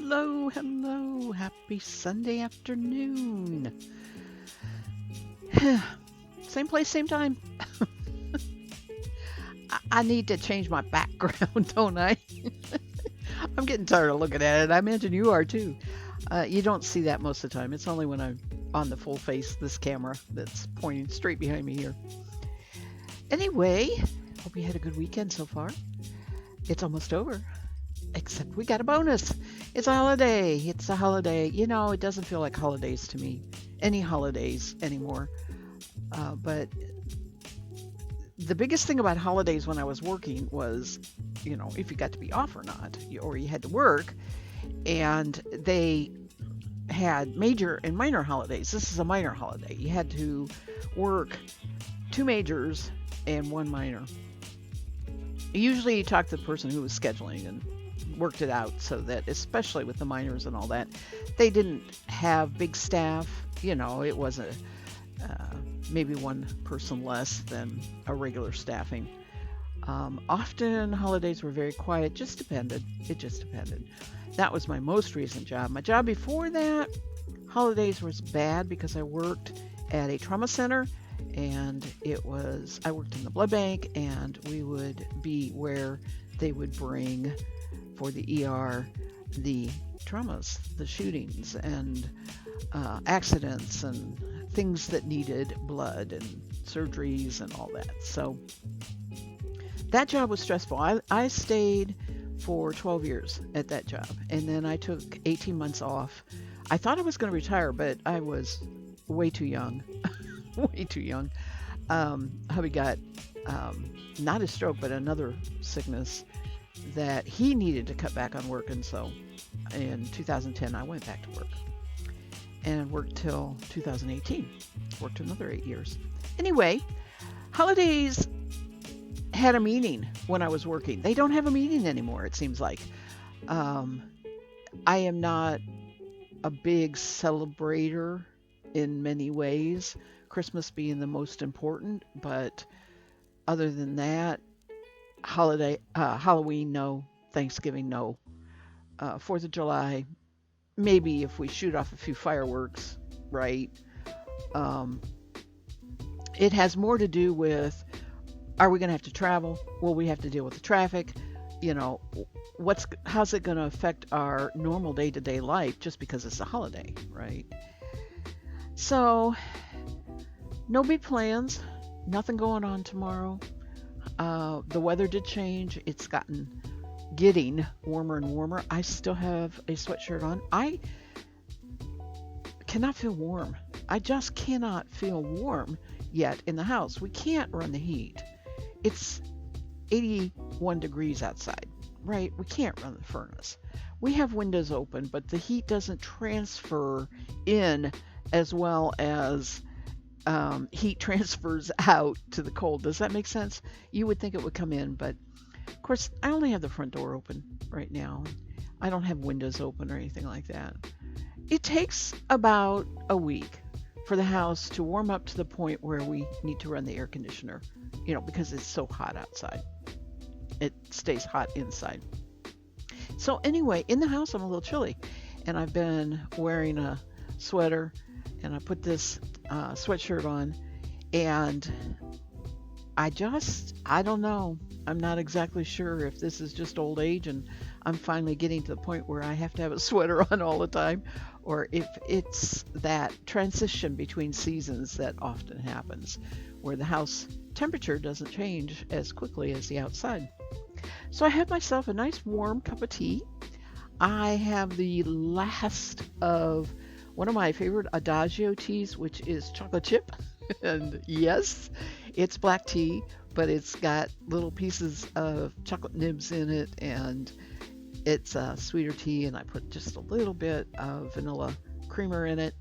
Hello, hello. Happy Sunday afternoon. Same place, same time. I need to change my background, don't I? I'm getting tired of looking at it. I imagine you are too. You don't see that most of the time. It's only when I'm on the full face, this camera that's pointing straight behind me here. Anyway, hope you had a good weekend so far. It's almost over, except we got a bonus. It's a holiday. It's a holiday. It doesn't feel like holidays to me, any holidays anymore. But the biggest thing about holidays when I was working was, if you got to be off or not, or you had to work. And they had major and minor holidays. This is a minor holiday. You had to work two majors and one minor. Usually you talk to the person who was scheduling and worked it out so that, especially with the minors and all that, they didn't have big staff. It wasn't maybe one person less than a regular staffing. Often holidays were very quiet, just depended. It just depended. That was my most recent job. My job before that, holidays was bad because I worked at a trauma center and I worked in the blood bank, and we would be where they would bring for the ER the traumas, the shootings and accidents and things that needed blood and surgeries and all that. So that job was stressful. I stayed for 12 years at that job, and then I took 18 months off. I thought I was going to retire, but I was way too young. Way too young. Hubby got not a stroke, but another sickness that he needed to cut back on work, and so in 2010 I went back to work and worked till 2018. Worked another 8 years. Anyway, holidays had a meaning when I was working. They don't have a meaning anymore, it seems like. I am not a big celebrator in many ways, Christmas being the most important, but other than that, Halloween, no. Thanksgiving, no. 4th of July, maybe if we shoot off a few fireworks, right? Um, it has more to do with, are we going to have to travel? Will we have to deal with the traffic? You know, how's it going to affect our normal day-to-day life just because it's a holiday, right? So, no big plans. Nothing going on tomorrow. The weather did change. It's getting warmer and warmer. I still have a sweatshirt on. I cannot feel warm. I just cannot feel warm yet in the house. We can't run the heat. It's 81 degrees outside, right? We can't run the furnace. We have windows open, but the heat doesn't transfer in as well as heat transfers out to the cold. Does that make sense? You would think it would come in, but of course, I only have the front door open right now. I don't have windows open or anything like that. It takes about a week for the house to warm up to the point where we need to run the air conditioner, because it's so hot outside. It stays hot inside. So anyway, in the house, I'm a little chilly, and I've been wearing a sweater, and I put this sweatshirt on, and I don't know. I'm not exactly sure if this is just old age and I'm finally getting to the point where I have to have a sweater on all the time, or if it's that transition between seasons that often happens, where the house temperature doesn't change as quickly as the outside. So I have myself a nice warm cup of tea. I have the last of one of my favorite Adagio teas, which is chocolate chip. And yes, it's black tea, but it's got little pieces of chocolate nibs in it, and it's a sweeter tea, and I put just a little bit of vanilla creamer in it.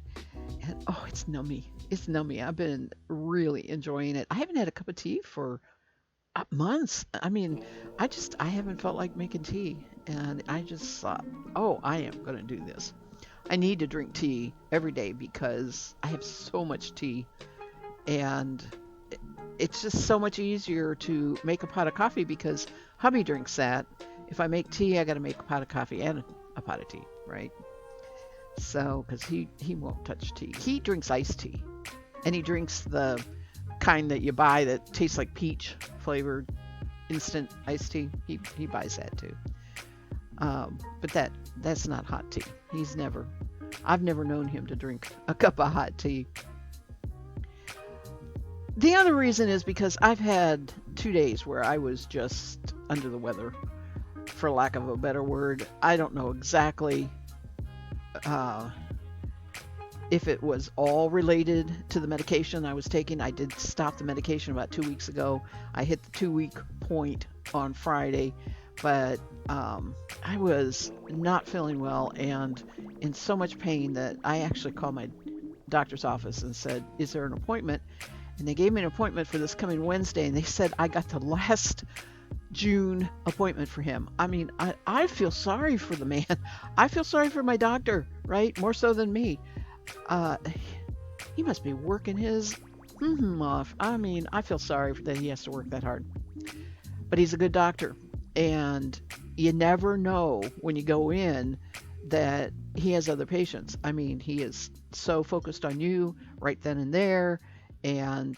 And oh, it's nummy. It's nummy. I've been really enjoying it. I haven't had a cup of tea for months. I mean, I haven't felt like making tea, and I just thought, oh, I am going to do this. I need to drink tea every day because I have so much tea, and it's just so much easier to make a pot of coffee because hubby drinks that. If I make tea, I got to make a pot of coffee and a pot of tea. right? So, because he won't touch tea. He drinks iced tea, and he drinks the kind that you buy that tastes like peach flavored instant iced tea. He buys that too. But that's not hot tea. I've never known him to drink a cup of hot tea. The other reason is because I've had 2 days where I was just under the weather, for lack of a better word. I don't know exactly uh, if it was all related to the medication I was taking. I did stop the medication about 2 weeks ago. I hit the 2 week point on Friday, but I was not feeling well and in so much pain that I actually called my doctor's office and said, "Is there an appointment?" And they gave me an appointment for this coming Wednesday, and they said I got the last June appointment for him. I mean, I feel sorry for the man. I feel sorry for my doctor, right? More so than me. Uh, he must be working his off. I mean, I feel sorry that he has to work that hard. But he's a good doctor. And you never know when you go in that he has other patients. I mean, he is so focused on you right then and there. And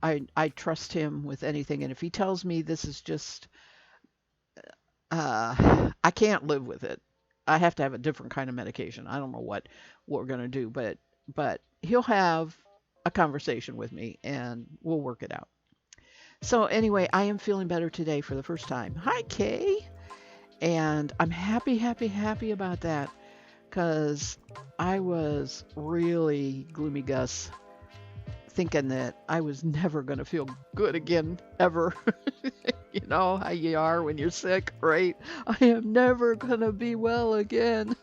I trust him with anything. And if he tells me this is just, I can't live with it. I have to have a different kind of medication. I don't know what we're gonna do, but he'll have a conversation with me and we'll work it out. So anyway, I am feeling better today for the first time. Hi, Kay. And I'm happy, happy, happy about that because I was really gloomy Gus, thinking that I was never going to feel good again, ever. You know how you are when you're sick, right? I am never going to be well again.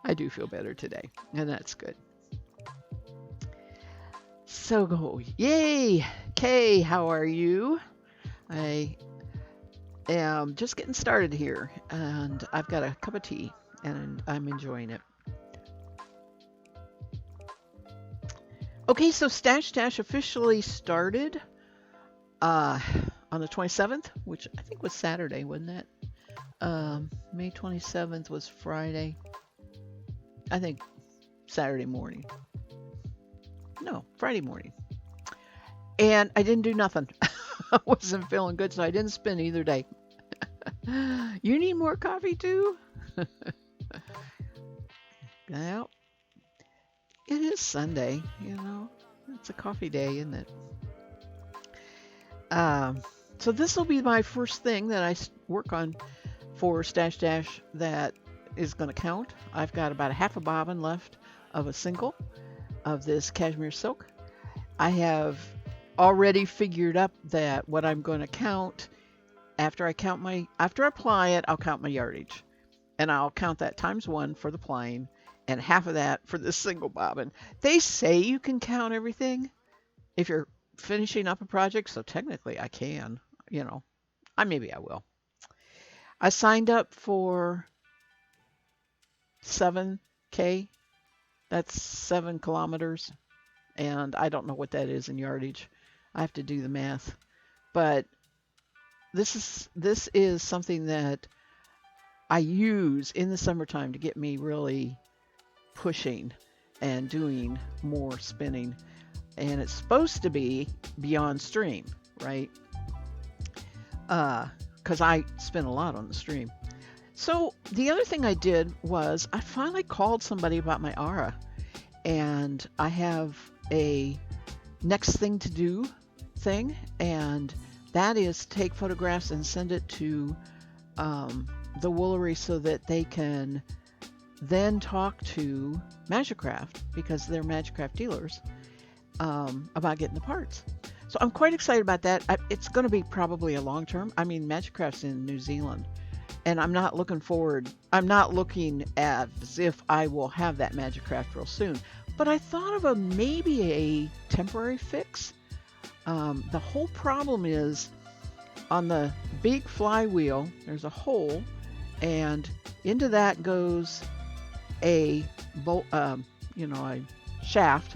I do feel better today, and that's good. So go, yay! Kay, how are you? I am just getting started here, and I've got a cup of tea, and I'm enjoying it. Okay, so Stash Dash officially started on the 27th, which I think was Saturday, wasn't it? May 27th was Friday. I think Saturday morning. No, Friday morning. And I didn't do nothing. I wasn't feeling good, so I didn't spend either day. You need more coffee too? Well, it is Sunday, you know. It's a coffee day, isn't it? So this will be my first thing that I work on for Stash Dash that is going to count. I've got about a half a bobbin left of a single of this cashmere silk. I have already figured up that what I'm going to count after I apply it, I'll count my yardage, and I'll count that times 1 for the plying and half of that for this single bobbin. They say you can count everything if you're finishing up a project, so technically I can, you know. Maybe I will. I signed up for 7K. That's 7 kilometers, and I don't know what that is in yardage. I have to do the math. But this is something that I use in the summertime to get me really pushing and doing more spinning. And it's supposed to be beyond stream, right? Because I spin a lot on the stream. So the other thing I did was I finally called somebody about my Aura, and I have a next thing to do thing, and that is take photographs and send it to the Woolery so that they can then talk to Magicraft, because they're Magicraft dealers, about getting the parts. So I'm quite excited about that. It's going to be probably a long term. I mean, Magicraft's in New Zealand, and I'm not looking at as if I will have that Magicraft real soon. But I thought of maybe a temporary fix. The whole problem is on the big flywheel, there's a hole, and into that goes a bolt, a shaft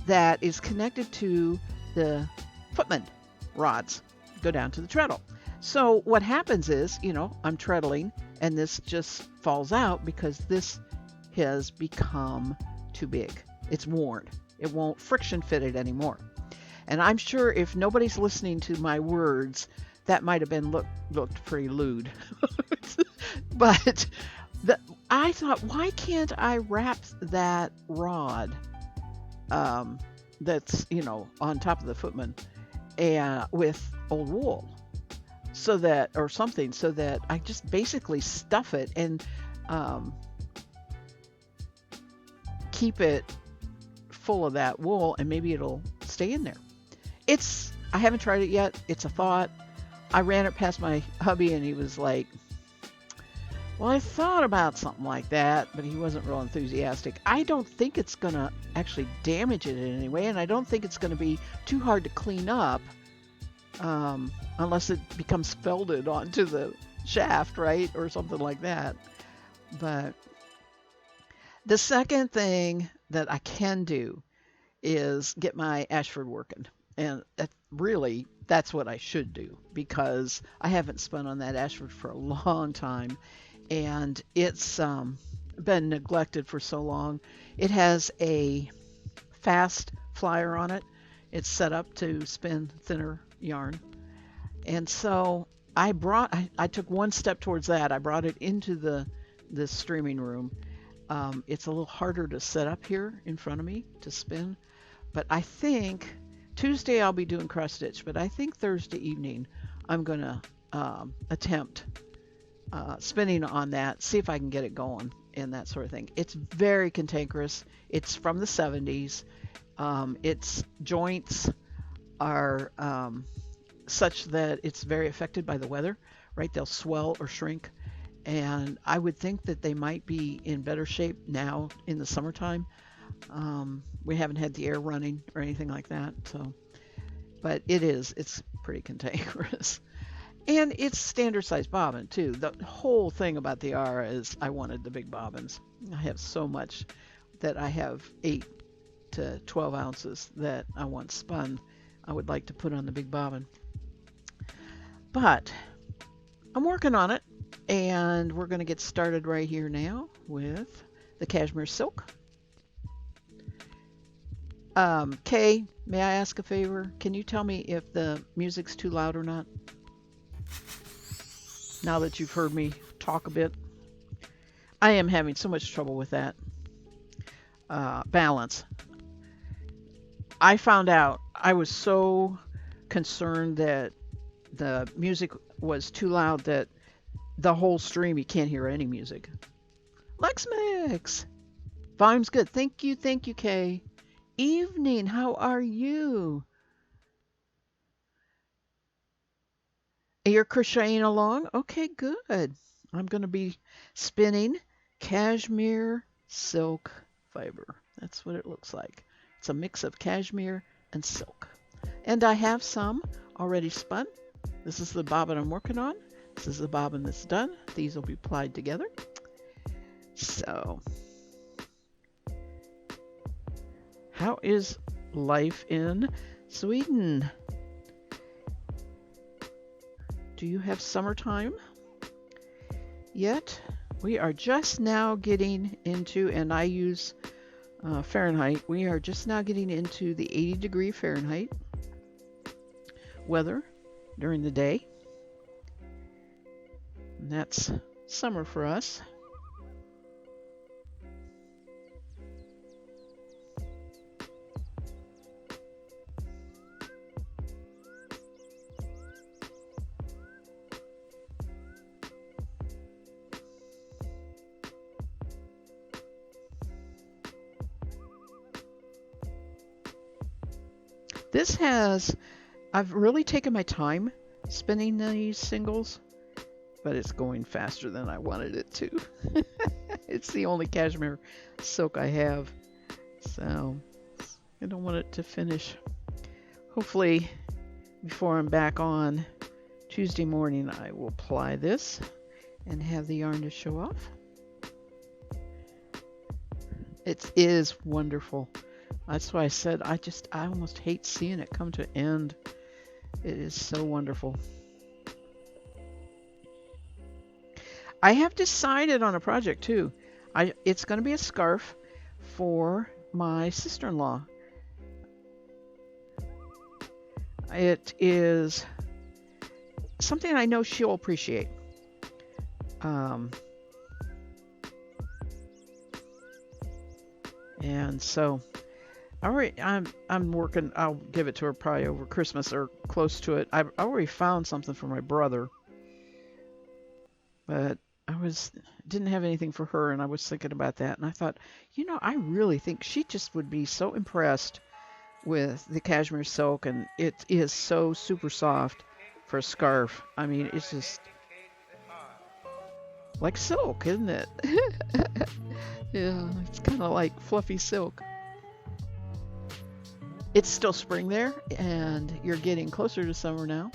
that is connected to the footman rods, go down to the treadle. So what happens is, I'm treadling and this just falls out because this has become too big. It's worn. It won't friction fit it anymore. And I'm sure if nobody's listening to my words, that might have been looked pretty lewd. But the, I thought, why can't I wrap that rod that's on top of the footman and with old wool, so that or something, so that I just basically stuff it and um, keep it full of that wool, and maybe it'll stay in there. I haven't tried it yet. It's a thought. I ran it past my hubby and he was like, well, I thought about something like that, but he wasn't real enthusiastic. I don't think it's going to actually damage it in any way, and I don't think it's going to be too hard to clean up unless it becomes felded onto the shaft, right? Or something like that. But the second thing that I can do is get my Ashford working. And that's what I should do, because I haven't spun on that Ashford for a long time, and it's been neglected for so long. It has a fast flyer on it. It's set up to spin thinner yarn. And so I took one step towards that. I brought it into the streaming room. It's a little harder to set up here in front of me to spin, but I think Tuesday I'll be doing cross stitch, but I think Thursday evening I'm going to attempt spinning on that, see if I can get it going and that sort of thing. It's very cantankerous. It's from the 70s. Its joints are such that it's very affected by the weather, right? They'll swell or shrink. And I would think that they might be in better shape now in the summertime. We haven't had the air running or anything like that. So, but it's pretty cantankerous. And it's standard size bobbin too. The whole thing about the Ara is I wanted the big bobbins. I have so much that I have 8 to 12 ounces that I want spun. I would like to put on the big bobbin. But I'm working on it, and we're going to get started right here now with the cashmere silk. Kay, may I ask a favor? Can you tell me if the music's too loud or not? Now that you've heard me talk a bit. I am having so much trouble with that balance. I found out I was so concerned that the music was too loud that the whole stream you can't hear any music. Lex Mix! Volume's good. Thank you, Kay. Evening, how are you? You're crocheting along? Okay, good. I'm going to be spinning cashmere silk fiber. That's what it looks like. It's a mix of cashmere and silk. And I have some already spun. This is the bobbin I'm working on. This is the bobbin that's done. These will be plied together. So, how is life in Sweden? Do you have summertime yet? We are just now getting into, and I use Fahrenheit, we are just now getting into the 80-degree Fahrenheit weather during the day. And that's summer for us. I've really taken my time spinning these singles, but it's going faster than I wanted it to. It's the only cashmere silk I have, so I don't want it to finish. Hopefully, before I'm back on Tuesday morning, I will ply this and have the yarn to show off. It is wonderful. That's why I said I almost hate seeing it come to end. It is so wonderful. I have decided on a project too. It's going to be a scarf for my sister-in-law. It is something I know she'll appreciate. Um, and so I'm working. I'll give it to her probably over Christmas or close to it. I already found something for my brother, but didn't have anything for her, and I was thinking about that, and I thought, I really think she just would be so impressed with the cashmere silk, and it is so super soft for a scarf. I mean, it's just like silk, isn't it? Yeah, it's kind of like fluffy silk. It's still spring there, and you're getting closer to summer now.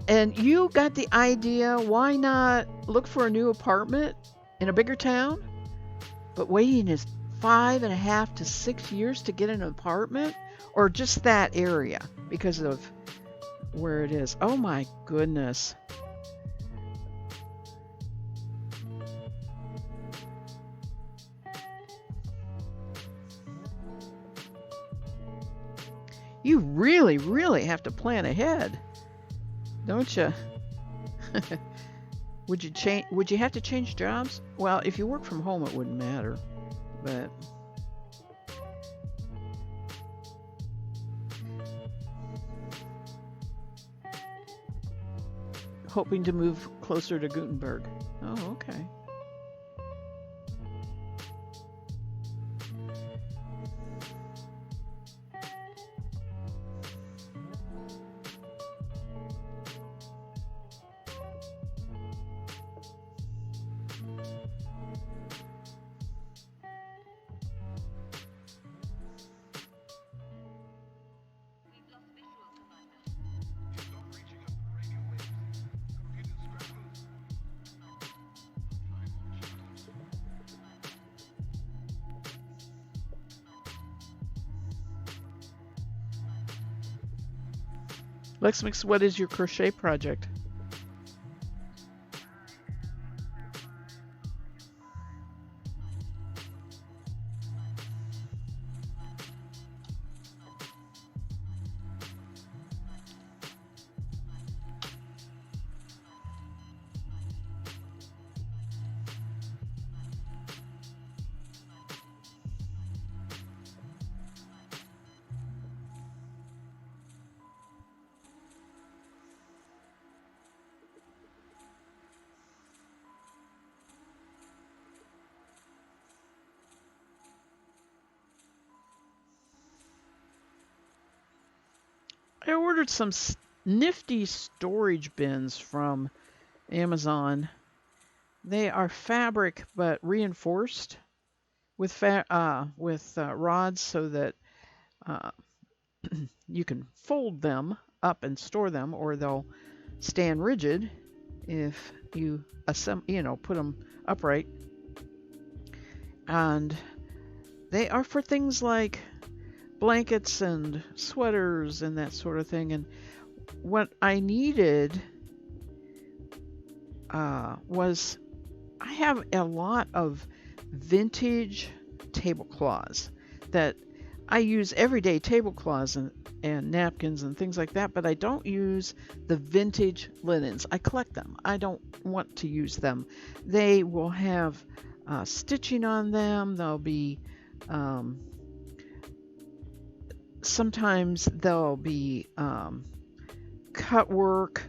And you got the idea, why not look for a new apartment in a bigger town? But waiting is 5.5 to 6 years to get an apartment, or just that area because of where it is. Oh my goodness. You really, really have to plan ahead, don't you? Would you have to change jobs? Well, if you work from home, it wouldn't matter, but hoping to move closer to Gutenberg. Oh, okay. Lex Mix, what is your crochet project? I ordered some nifty storage bins from Amazon. They are fabric but reinforced with rods so that uh, you can fold them up and store them, or they'll stand rigid if you put them upright. And they are for things like blankets and sweaters and that sort of thing. And what I needed was, I have a lot of vintage tablecloths that I use everyday tablecloths and napkins and things like that, but I don't use the vintage linens. I collect them. I don't want to use them. They will have stitching on them. They'll be sometimes there'll be cut work,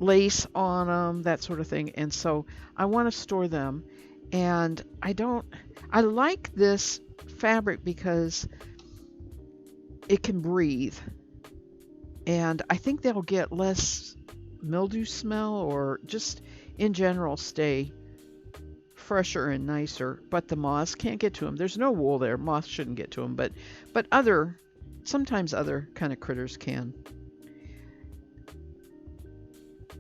lace on them, that sort of thing. And so I want to store them. And I like this fabric because it can breathe. And I think they'll get less mildew smell, or just in general stay fresher and nicer, but the moths can't get to them. There's no wool there. Moths shouldn't get to them, but sometimes other kind of critters can.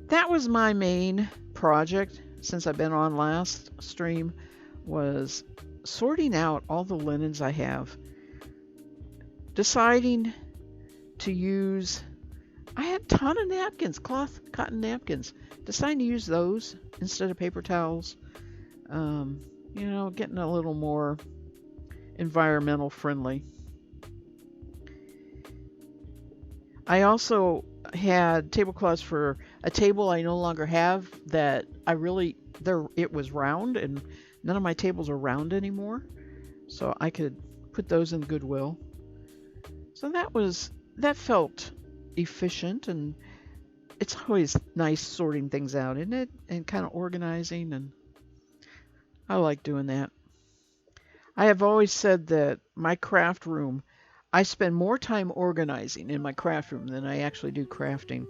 That was my main project since I've been on last stream, was sorting out all the linens I have, deciding to use, I had a ton of napkins, cloth cotton napkins. Deciding to use those instead of paper towels. Um, getting a little more environmental friendly. I also had tablecloths for a table I no longer have that I really there it was round and none of my tables are round anymore. So I could put those in Goodwill. So that felt efficient, and it's always nice sorting things out, isn't it? And kind of organizing, and I like doing that. I have always said that my craft room, I spend more time organizing in my craft room than I actually do crafting.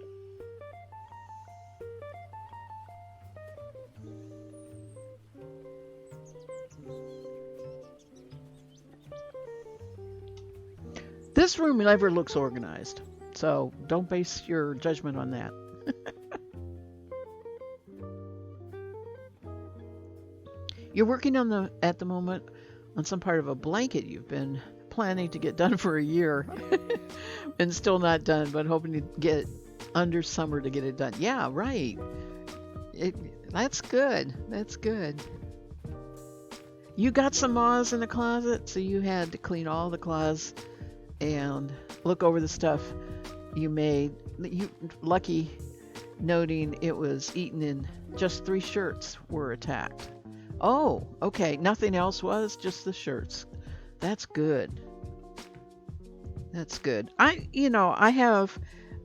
This room never looks organized, so don't base your judgment on that. You're working on the at the moment on some part of a blanket you've been planning to get done for a year and still not done, but hoping to get under summer to get it done. Yeah, right. That's good. That's good. You got some moths in the closet, so you had to clean all the closets and look over the stuff you made. You lucky noting it was eaten in just 3 shirts were attacked. Oh, okay. Nothing else was, just the shirts. That's good. That's good. I have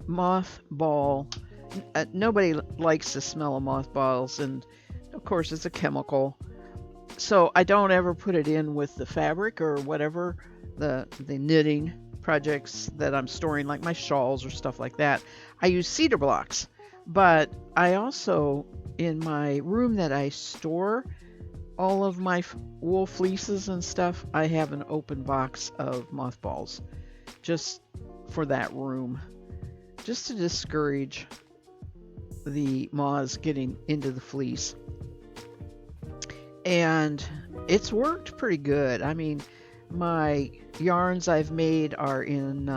mothball. Nobody likes the smell of mothballs, and of course, it's a chemical. So I don't ever put it in with the fabric or whatever the knitting projects that I'm storing, like my shawls or stuff like that. I use cedar blocks, but I also in my room that I store all of my wool fleeces and stuff, I have an open box of mothballs just for that room, just to discourage the moths getting into the fleece. And it's worked pretty good. I mean, my yarns I've made are in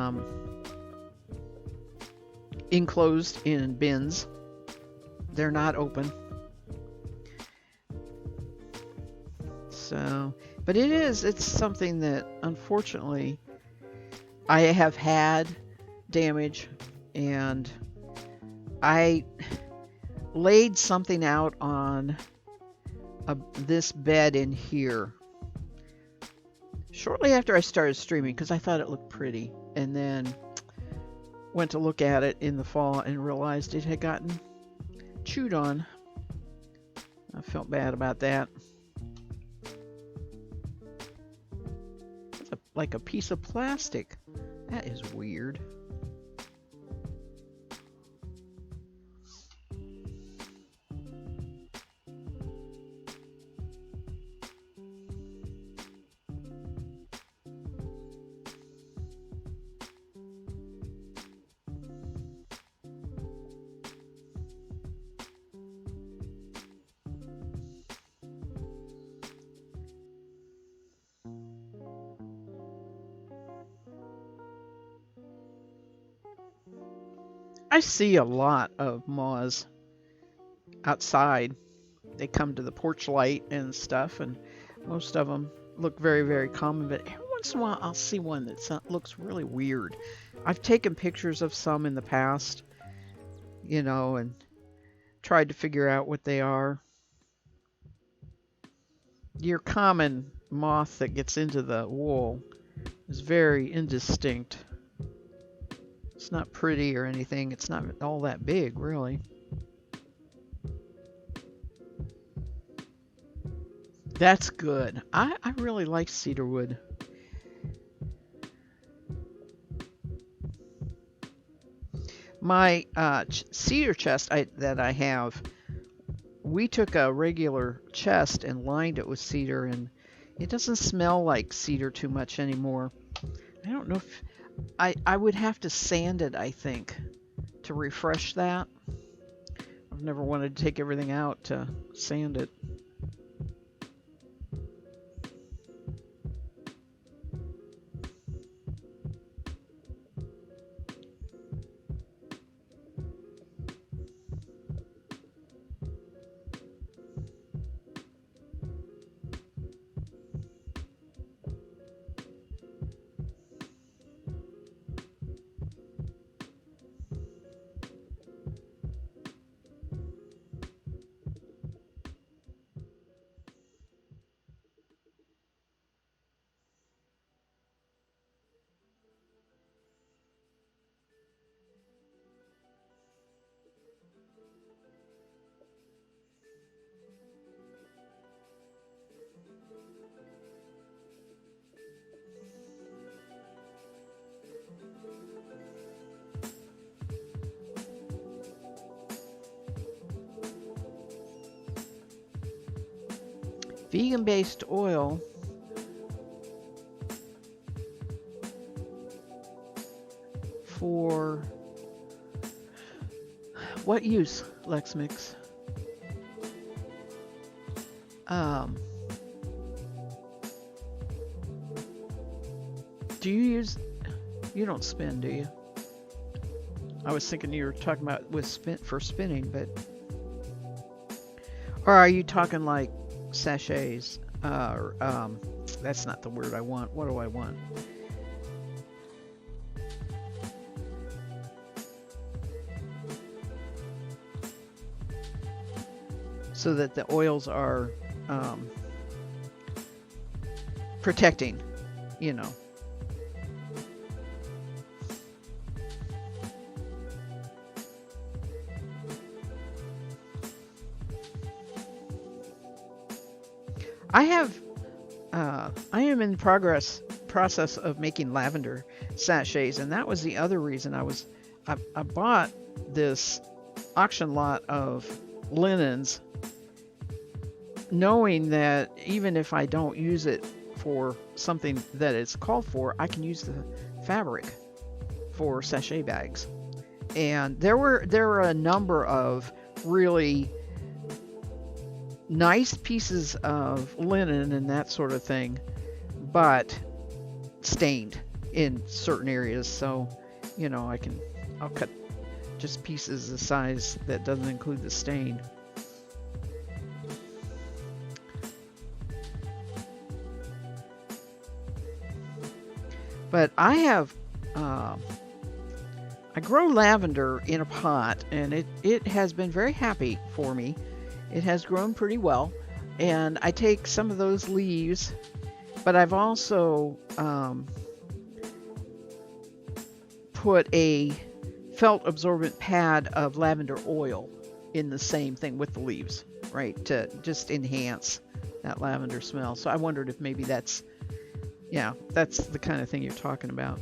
enclosed in bins. They're not open. So, but it's something that unfortunately I have had damage, and I laid something out on this bed in here shortly after I started streaming because I thought it looked pretty, and then went to look at it in the fall and realized it had gotten chewed on. I felt bad about that. It's like a piece of plastic. That is weird. I see a lot of moths outside. They come to the porch light and stuff, and most of them look very, very common. But every once in a while, I'll see one that looks really weird. I've taken pictures of some in the past, and tried to figure out what they are. Your common moth that gets into the wool is very indistinct. It's not pretty or anything. It's not all that big, really. That's good. I really like cedarwood. My cedar chest that I have, we took a regular chest and lined it with cedar, and it doesn't smell like cedar too much anymore. I don't know if I would have to sand it, I think, to refresh that. I've never wanted to take everything out to sand it. Vegan-based oil for what use, LexMix? Um, do you use? You don't spin, do you? I was thinking you were talking about with spin for spinning, but or are you talking like sachets? That's not the word I want. What do I want? So that the oils are um, protecting, you know. I have, I am in process of making lavender sachets, and that was the other reason I bought this auction lot of linens, knowing that even if I don't use it for something that it's called for, I can use the fabric for sachet bags. And there were a number of really nice pieces of linen and that sort of thing, but stained in certain areas. So, I'll cut just pieces the size that doesn't include the stain. But I grow lavender in a pot, and it has been very happy for me. It has grown pretty well, and I take some of those leaves, but I've also put a felt absorbent pad of lavender oil in the same thing with the leaves, right, to just enhance that lavender smell. So I wondered if maybe that's the kind of thing you're talking about.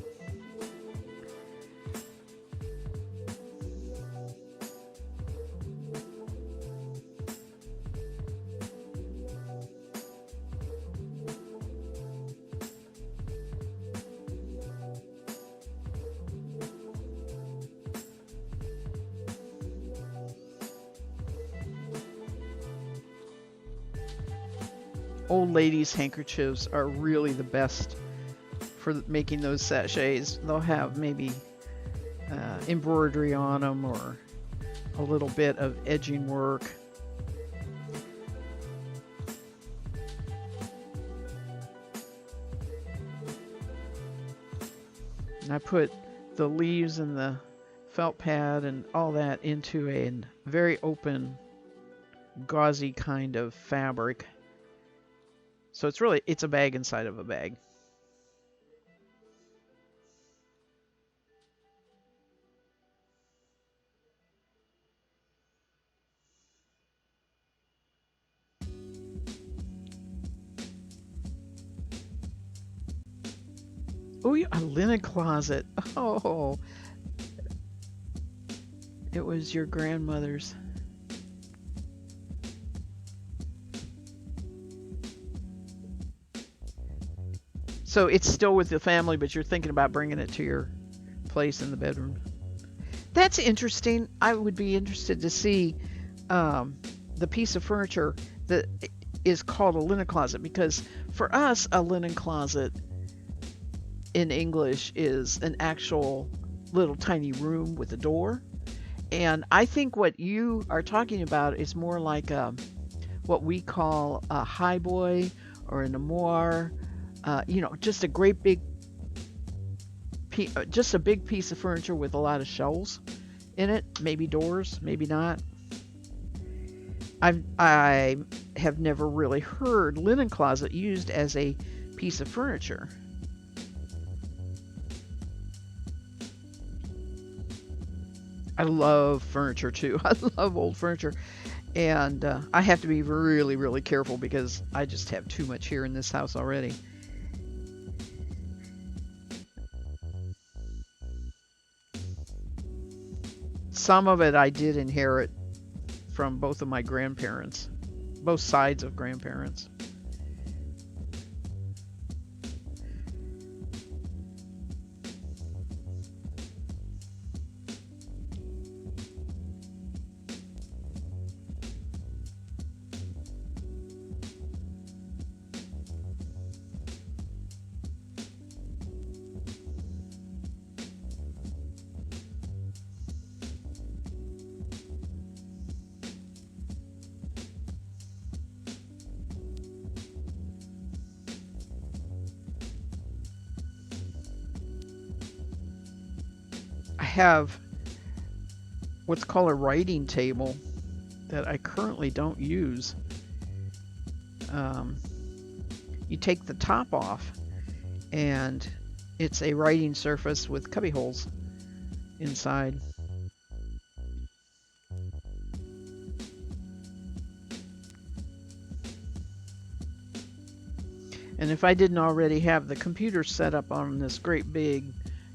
Old ladies' handkerchiefs are really the best for making those sachets. They'll have maybe embroidery on them or a little bit of edging work. And I put the leaves and the felt pad and all that into a very open, gauzy kind of fabric. So it's a bag inside of a bag. Oh, a linen closet. Oh, it was your grandmother's. So it's still with the family, but you're thinking about bringing it to your place in the bedroom. That's interesting. I would be interested to see the piece of furniture that is called a linen closet, because for us, a linen closet in English is an actual little tiny room with a door. And I think what you are talking about is more like what we call a highboy or an armoire. Just a great big, just a big piece of furniture with a lot of shelves in it. Maybe doors, maybe not. I have never really heard linen closet used as a piece of furniture. I love furniture too. I love old furniture. And I have to be really, really careful because I just have too much here in this house already. Some of it I did inherit from both of my grandparents, both sides of grandparents. have what's called a writing table that I currently don't use. You take the top off, and it's a writing surface with cubby holes inside. And if I didn't already have the computer set up on this great big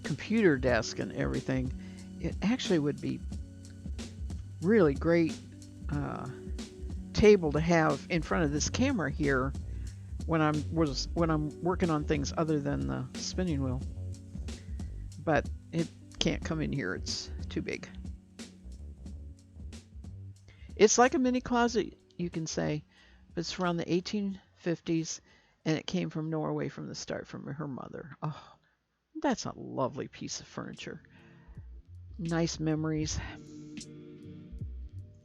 computer desk and everything, it actually would be really great table to have in front of this camera here when I'm working on things other than the spinning wheel. But it can't come in here, it's too big. It's like a mini closet, you can say. It's from the 1850s, and it came from Norway from the start, from her mother. Oh, that's a lovely piece of furniture. Nice memories.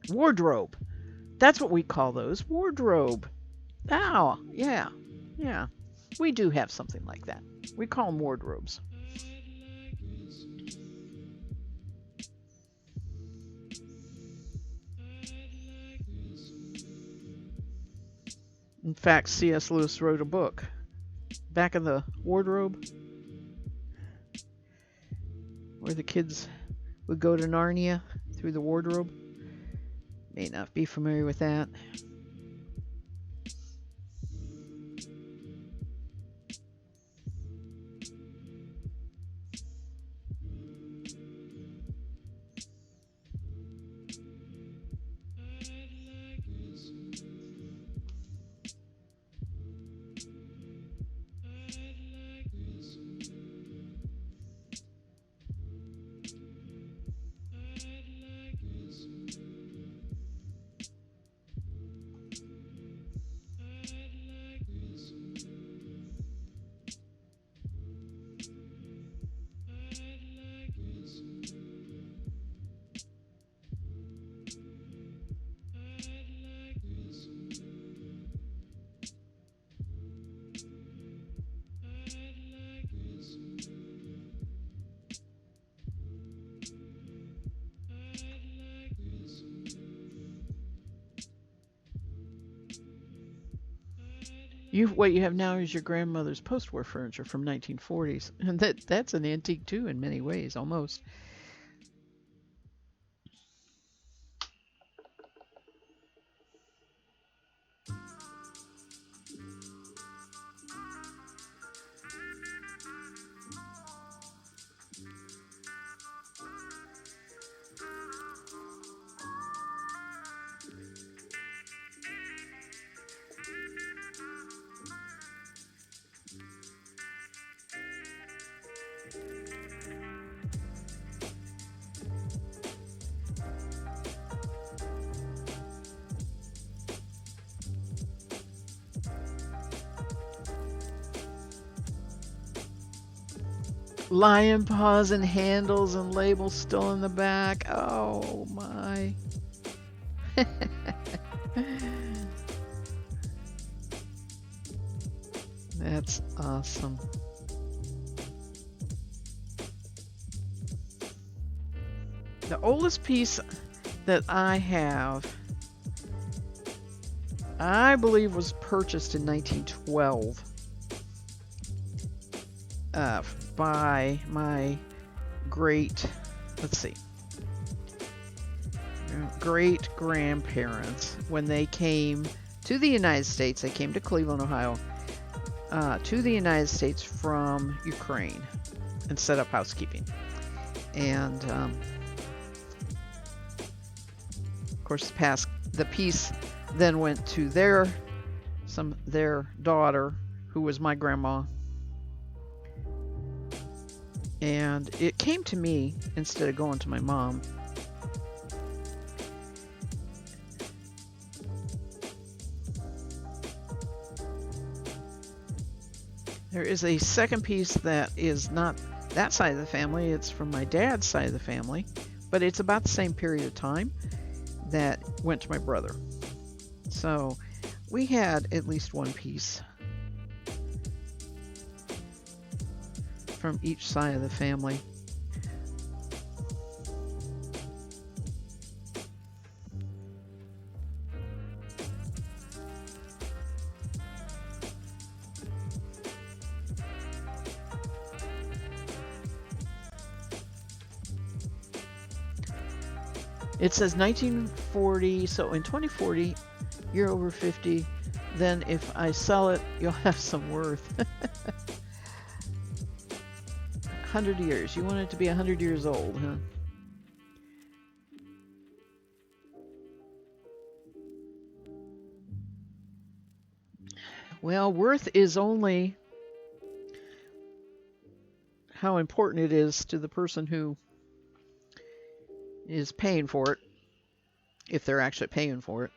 Wardrobe. That's what we call those. Wardrobe. Oh, yeah. Yeah. We do have something like that. We call them wardrobes. In fact, C.S. Lewis wrote a book. Back of the Wardrobe, where the kids would go to Narnia through the wardrobe. May not be familiar with that. What you have now is your grandmother's post-war furniture from 1940s, and that's an antique too in many ways, almost. Lion paws and handles and labels still in the back. Oh my. That's awesome. The oldest piece that I have, I believe, was purchased in 1912 by my great grandparents when they came to the United States. They came to Cleveland, Ohio, to the United States from Ukraine and set up housekeeping. And of course, the piece then went to their daughter, who was my grandma. And it came to me instead of going to my mom. There is a second piece that is not that side of the family. It's from my dad's side of the family, but it's about the same period of time that went to my brother. So we had at least one piece from each side of the family. It says 1940, so in 2040, you're over 50. Then if I sell it, you'll have some worth. 100 years. You want it to be 100 years old, huh? Well, worth is only how important it is to the person who is paying for it, if they're actually paying for it.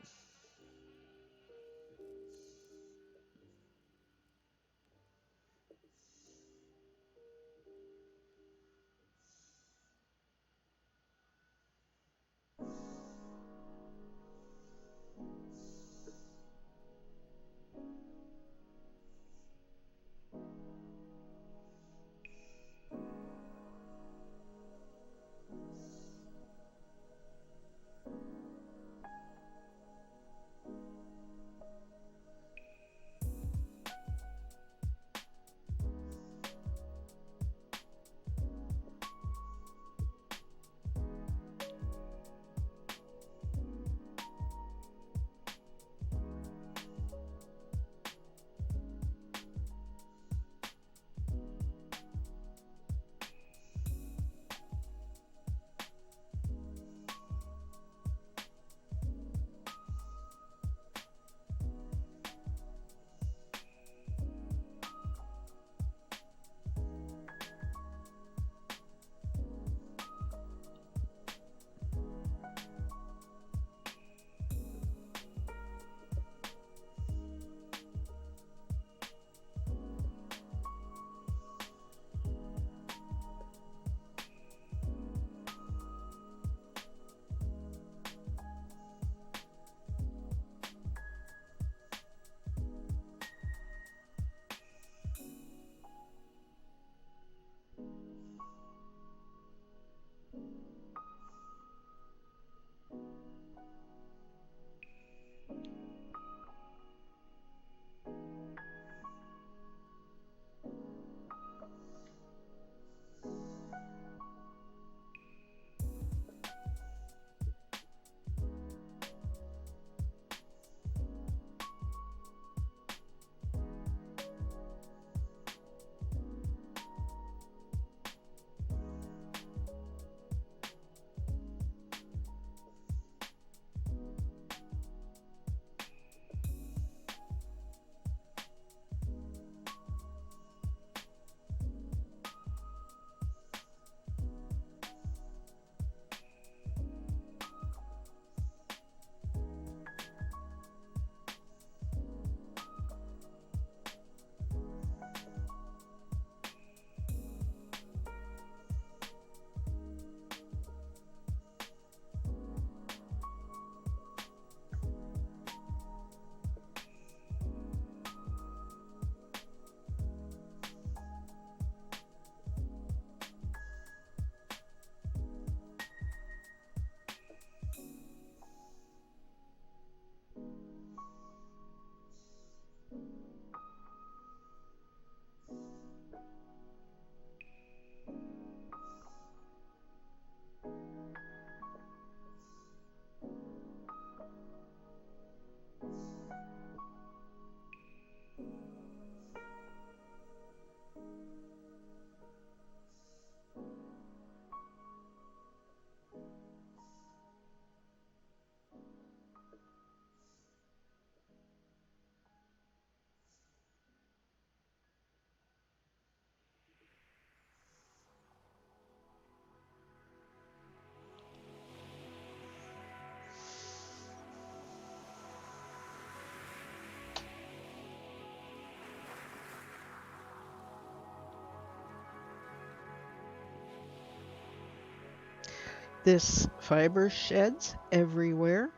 This fiber sheds everywhere.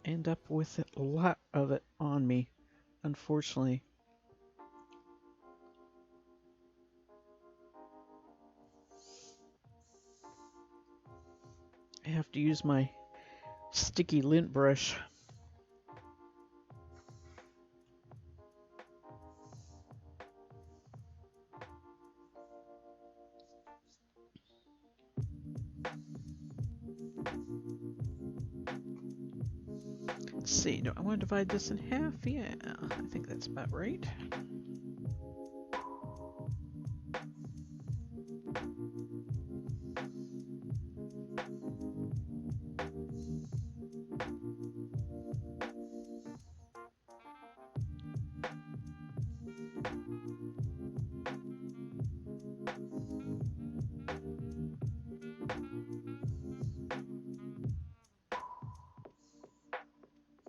End up with a lot of it on me, unfortunately. I have to use my sticky lint brush. Let's see, do I want to divide this in half? Yeah, I think that's about right.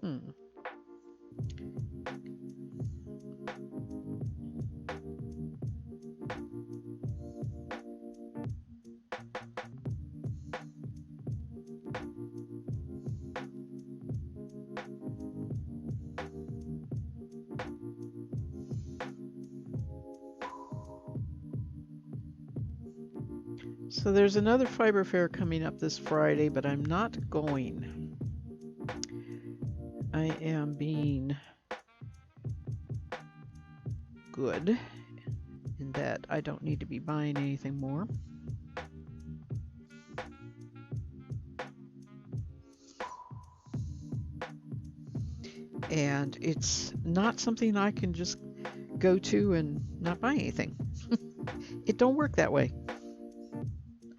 Hmm. So there's another fiber fair coming up this Friday, but I'm not going. I am being good in that I don't need to be buying anything more. And it's not something I can just go to and not buy anything. It don't work that way.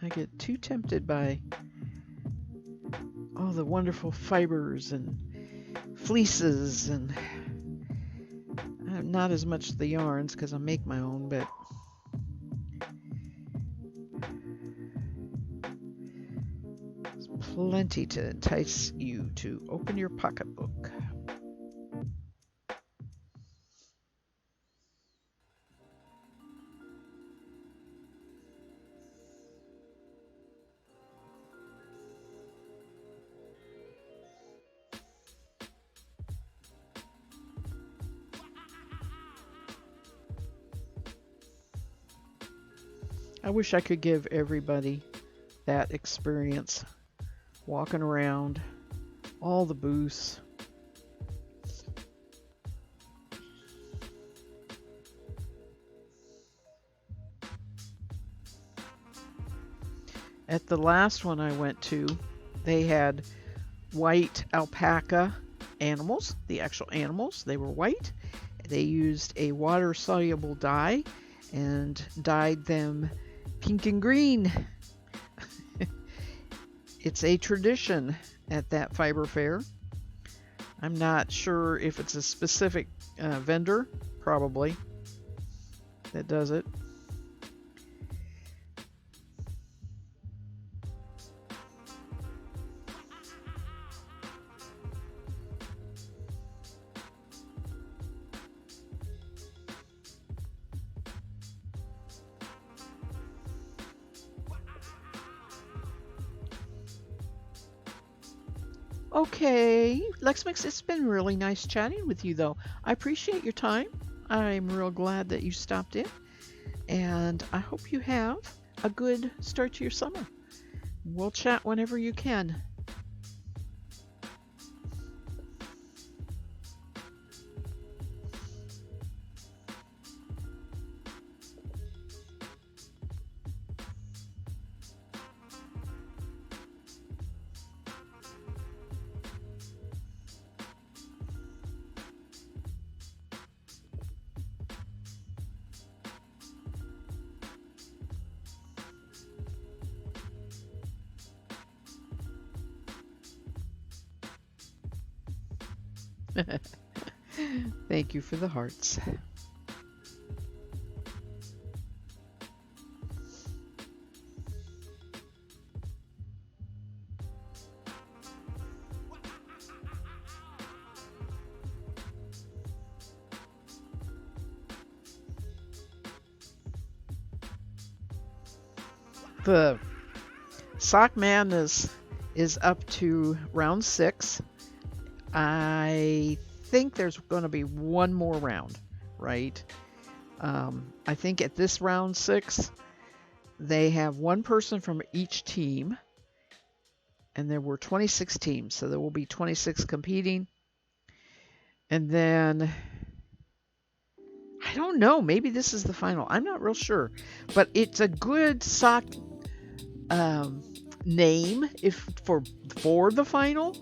I get too tempted by all the wonderful fibers and fleeces, and not as much the yarns because I make my own, but there's plenty to entice you to open your pocketbook. I wish I could give everybody that experience, walking around all the booths. At the last one I went to, they had white alpaca animals, the actual animals. They were white. They used a water-soluble dye and dyed them pink and green. It's a tradition at that fiber fair. I'm not sure if it's a specific vendor, probably, that does it. Okay, LexMix, it's been really nice chatting with you, though. I appreciate your time. I'm real glad that you stopped in, and I hope you have a good start to your summer. We'll chat whenever you can. Thank you for the hearts. The Sock Man is up to round 6. I think there's going to be one more round, right? I think at this round 6, they have one person from each team, and there were 26 teams, so there will be 26 competing. And then, I don't know, maybe this is the final. I'm not real sure, but it's a good sock name for the final.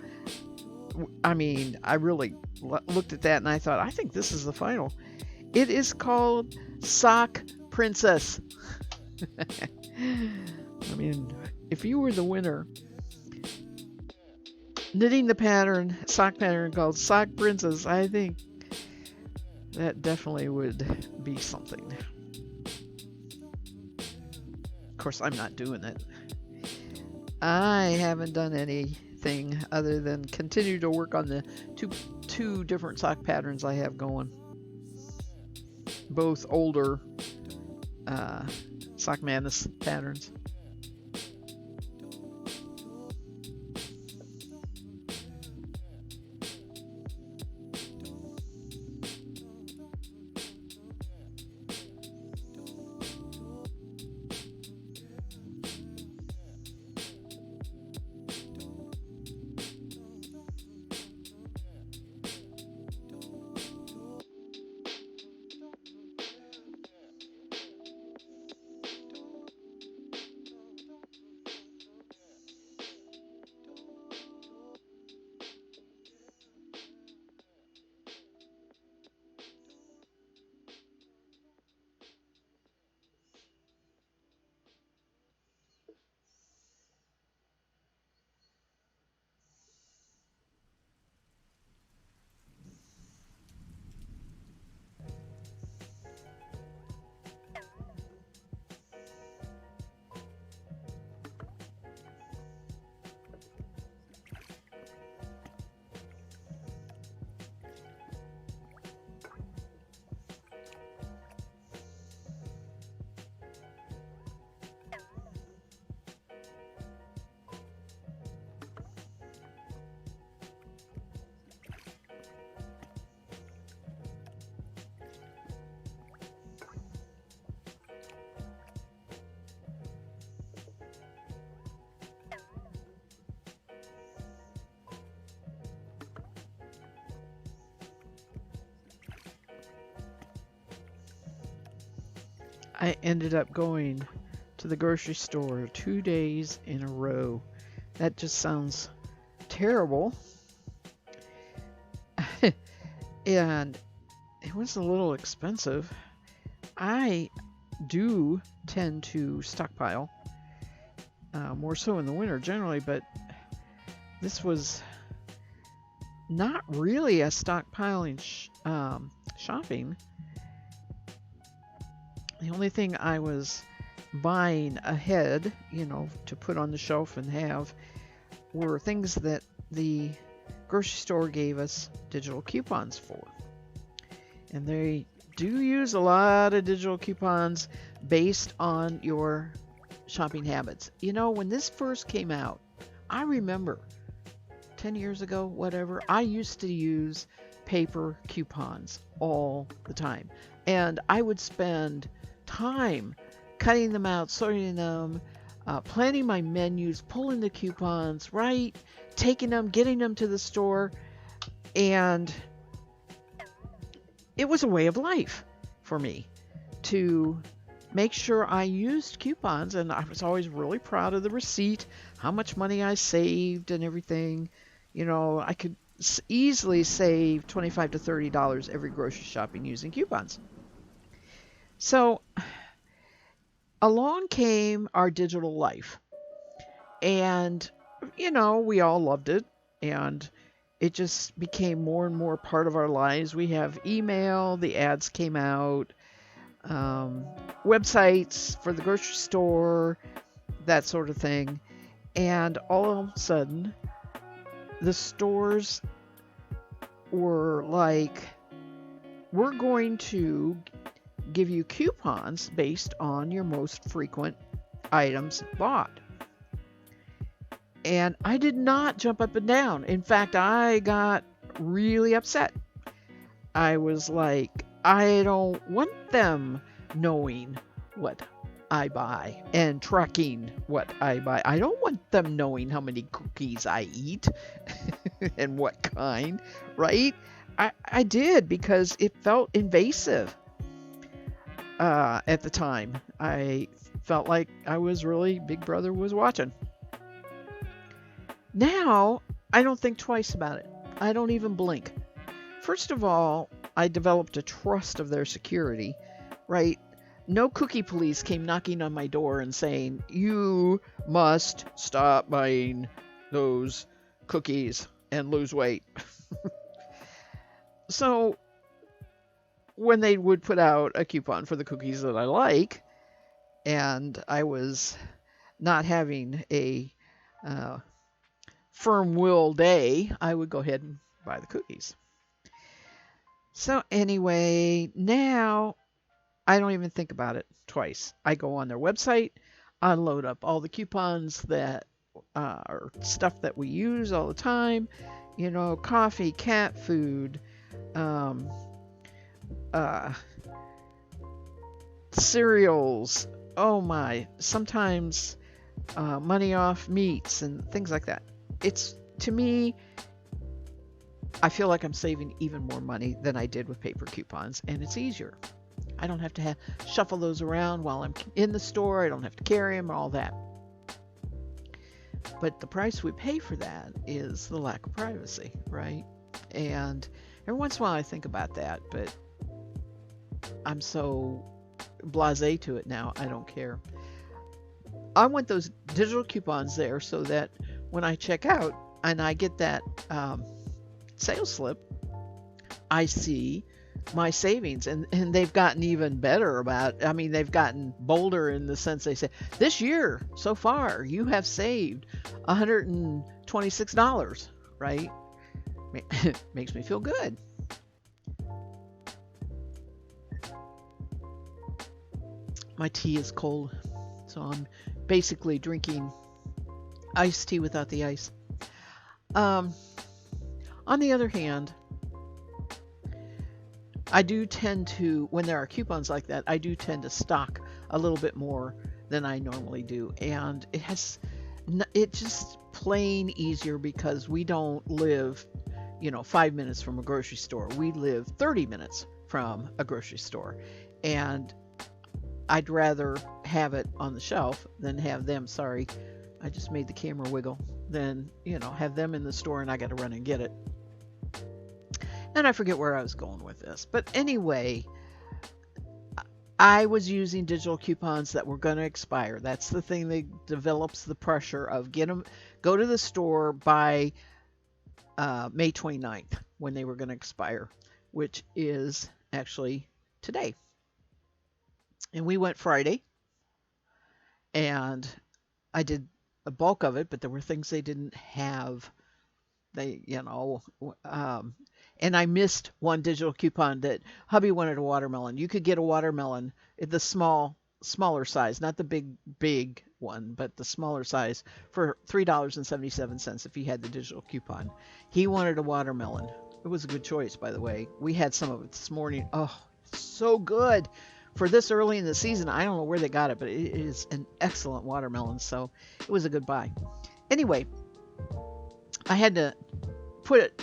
I mean, I really looked at that and I thought, I think this is the final. It is called Sock Princess. I mean, if you were the winner, knitting the pattern, sock pattern called Sock Princess, I think that definitely would be something. Of course, I'm not doing it. I haven't done anything other than continue to work on the two different sock patterns I have going. Both older Sock Madness patterns. I ended up going to the grocery store 2 days in a row. That just sounds terrible. And it was a little expensive. I do tend to stockpile, more so in the winter generally, but this was not really a stockpiling shopping. The only thing I was buying ahead, to put on the shelf and have, were things that the grocery store gave us digital coupons for. And they do use a lot of digital coupons based on your shopping habits. When this first came out, I remember 10 years ago, whatever, I used to use paper coupons all the time. And I would spend time cutting them out, sorting them, planning my menus, pulling the coupons, right? Taking them, getting them to the store. And it was a way of life for me to make sure I used coupons. And I was always really proud of the receipt, how much money I saved and everything. I could easily save $25 to $30 every grocery shopping using coupons. So along came our digital life, and we all loved it, and it just became more and more part of our lives. We have email, the ads came out, websites for the grocery store, that sort of thing. And all of a sudden, the stores were like, we're going to give you coupons based on your most frequent items bought. And I did not jump up and down. In fact, I got really upset. I was like, I don't want them knowing what I buy and tracking what I buy. I don't want them knowing how many cookies I eat and what kind, right? I did because it felt invasive. At the time, I felt like I was really, Big Brother was watching. Now, I don't think twice about it. I don't even blink. First of all, I developed a trust of their security, right? No cookie police came knocking on my door and saying, "You must stop buying those cookies and lose weight." So when they would put out a coupon for the cookies that I like, and I was not having a uh, firm will day, I would go ahead and buy the cookies. So anyway, now I don't even think about it twice. I go on their website, I load up all the coupons that are stuff that we use all the time, coffee, cat food, um, uh, cereals. Oh my, sometimes money off meats and things like that. It's, to me, I feel like I'm saving even more money than I did with paper coupons, and it's easier. I don't have to shuffle those around while I'm in the store. I don't have to carry them, all that. But the price we pay for that is the lack of privacy, right? And every once in a while I think about that, but I'm so blasé to it now, I don't care. I want those digital coupons there so that when I check out and I get that sales slip, I see my savings, and they've gotten even better they've gotten bolder in the sense they say, this year so far you have saved $126, right? Makes me feel good. My tea is cold, so I'm basically drinking iced tea without the ice. On the other hand, I do tend to, when there are coupons like that, I do tend to stock a little bit more than I normally do. And it's just plain easier because we don't live, 5 minutes from a grocery store. We live 30 minutes from a grocery store. And I'd rather have it on the shelf than have them, sorry, I just made the camera wiggle, than, have them in the store and I got to run and get it. And I forget where I was going with this. But anyway, I was using digital coupons that were going to expire. That's the thing that develops the pressure of go to the store by May 29th when they were going to expire, which is actually today. And we went Friday, and I did a bulk of it, but there were things they didn't have. And I missed one digital coupon that hubby wanted a watermelon. You could get a watermelon, the smaller size, not the big one, but the smaller size for $3.77 if he had the digital coupon. He wanted a watermelon. It was a good choice, by the way. We had some of it this morning. Oh, so good. For this early in the season, I don't know where they got it, but it is an excellent watermelon, so it was a good buy. Anyway, I had to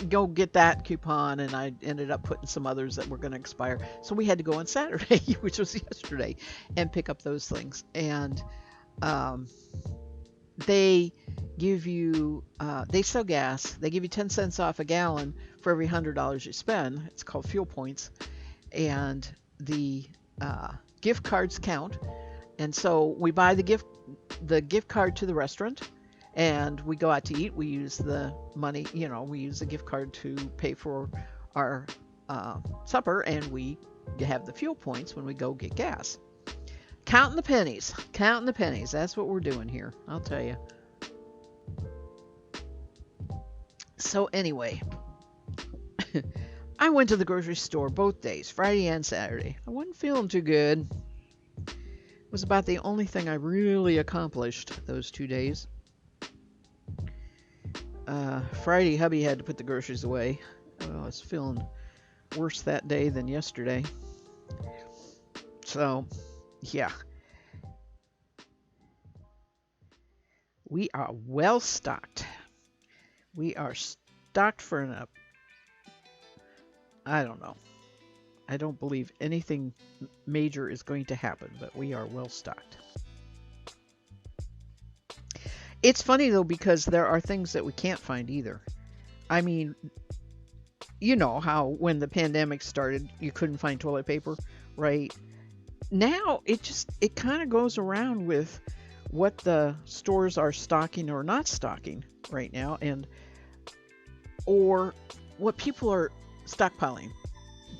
go get that coupon, and I ended up putting some others that were going to expire. So we had to go on Saturday, which was yesterday, and pick up those things. And they give you, they sell gas. They give you 10 cents off a gallon for every $100 you spend. It's called fuel points. And the gift cards count. And so we buy the gift card to the restaurant, and we go out to eat. We use the money, we use the gift card to pay for our supper, and we have the fuel points when we go get gas. Counting the pennies. That's what we're doing here, I'll tell you. So anyway, I went to the grocery store both days, Friday and Saturday. I wasn't feeling too good. It was about the only thing I really accomplished those 2 days. Friday, hubby had to put the groceries away. I was feeling worse that day than yesterday. So, yeah. We are well stocked. We are stocked for I don't know. I don't believe anything major is going to happen, but we are well stocked. It's funny, though, because there are things that we can't find either. I mean, you know how when the pandemic started, you couldn't find toilet paper, right? Now it kind of goes around with what the stores are stocking or not stocking right now, and or what people are stockpiling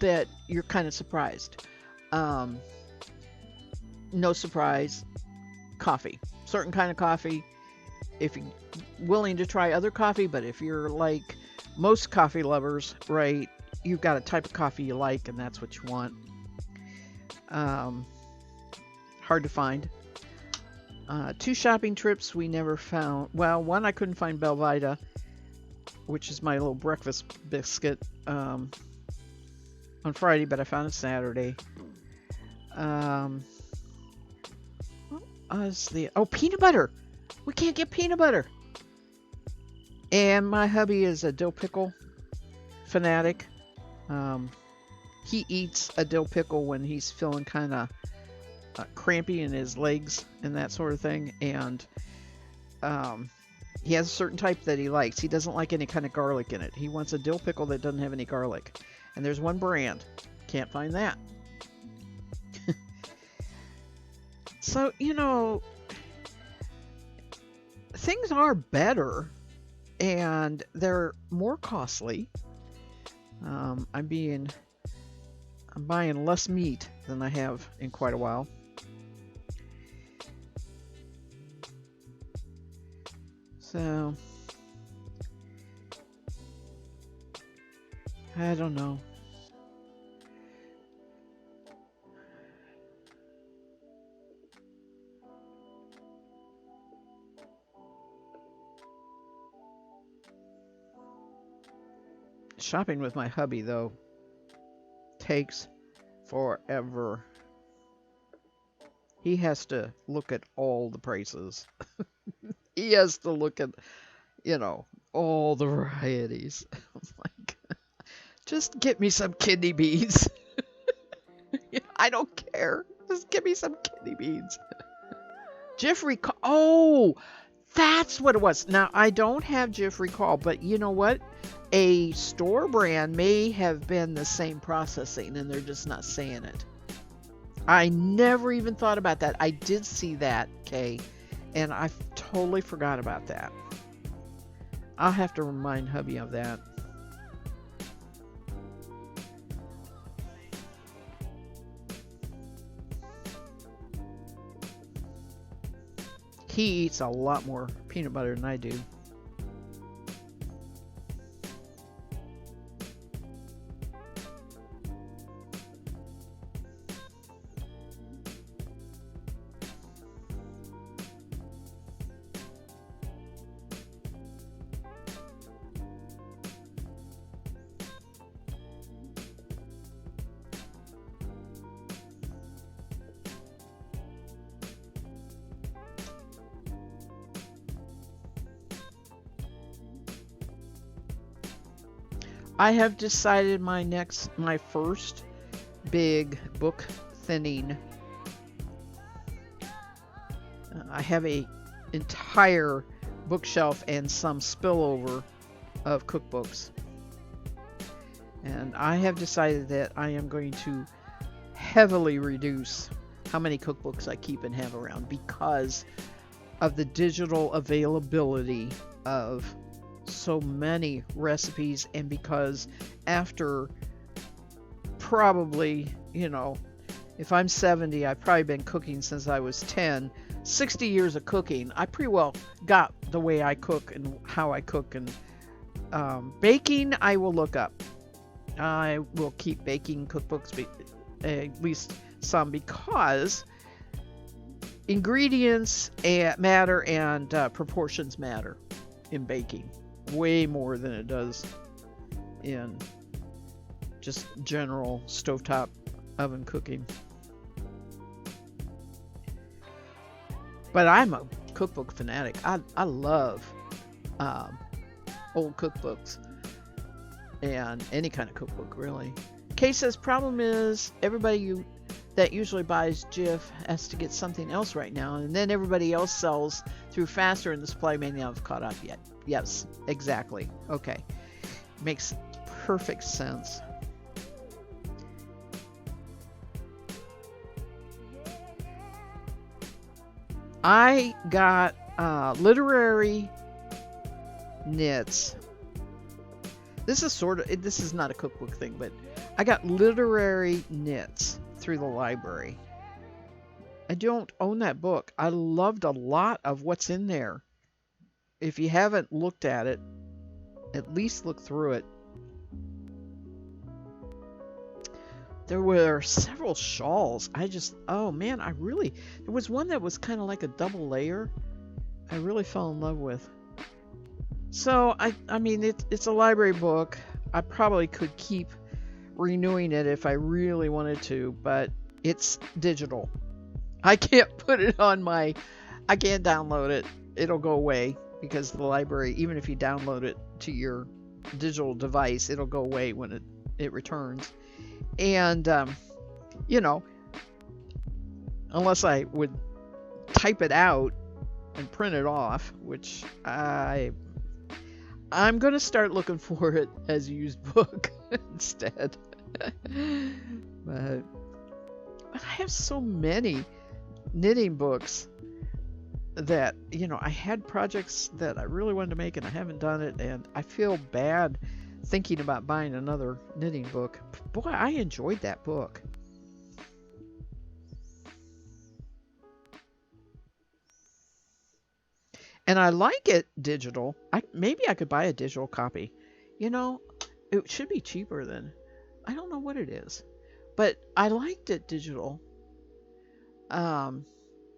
that you're kind of surprised. Um, no surprise, coffee. Certain kind of coffee. If you're willing to try other coffee, but if you're like most coffee lovers, right, you've got a type of coffee you like, and that's what you want. Um, hard to find. Two shopping trips we never found. Well, one I couldn't find Belvita, which is my little breakfast biscuit, on Friday, but I found it Saturday. Um, what was peanut butter. We can't get peanut butter. And my hubby is a dill pickle fanatic. He eats a dill pickle when he's feeling kind of crampy in his legs and that sort of thing. And he has a certain type that he likes. He doesn't like any kind of garlic in it. He wants a dill pickle that doesn't have any garlic. And there's one brand. Can't find that. So, things are better and they're more costly. I'm buying less meat than I have in quite a while. So, I don't know. Shopping with my hubby, though, takes forever. He has to look at all the prices. He has to look at, all the varieties. I'm like, just get me some kidney beans. I don't care. Just give me some kidney beans. Jeffrey, oh, that's what it was. Now, I don't have Jeffrey Call, but you know what? A store brand may have been the same processing and they're just not saying it. I never even thought about that. I did see that, Kay, and I totally forgot about that. I'll have to remind hubby of that. He eats a lot more peanut butter than I do. I have decided my first big book thinning. I have a entire bookshelf and some spillover of cookbooks. And I have decided that I am going to heavily reduce how many cookbooks I keep and have around because of the digital availability of so many recipes, and because after probably, if I'm 70, I've probably been cooking since I was 10, 60 years of cooking. I pretty well got the way I cook and how I cook, and baking I will look up. I will keep baking cookbooks, at least some, because ingredients matter and proportions matter in baking way more than it does in just general stovetop oven cooking. But I'm a cookbook fanatic. I love old cookbooks and any kind of cookbook, really. Kay says, problem is everybody that usually buys Jif has to get something else right now, and then everybody else sells through faster and the supply may not have caught up yet. Yes, exactly. Okay. Makes perfect sense. I got literary knits. This is not a cookbook thing, but I got literary knits through the library. I don't own that book. I loved a lot of what's in there. If you haven't looked at it, at least look through it. There were several shawls. Oh man, there was one that was kind of like a double layer. I really fell in love with. So I mean, it's a library book. I probably could keep renewing it if I really wanted to, but it's digital. I can't put it on I can't download it. It'll go away because the library, even if you download it to your digital device, it'll go away when it returns. And, you know, unless I would type it out and print it off, which I'm going to start looking for it as a used book instead. But I have so many knitting books that, I had projects that I really wanted to make and I haven't done it, and I feel bad thinking about buying another knitting book. Boy, I enjoyed that book. And I like it digital. Maybe I could buy a digital copy. It should be cheaper than, I don't know what it is, but I liked it digital.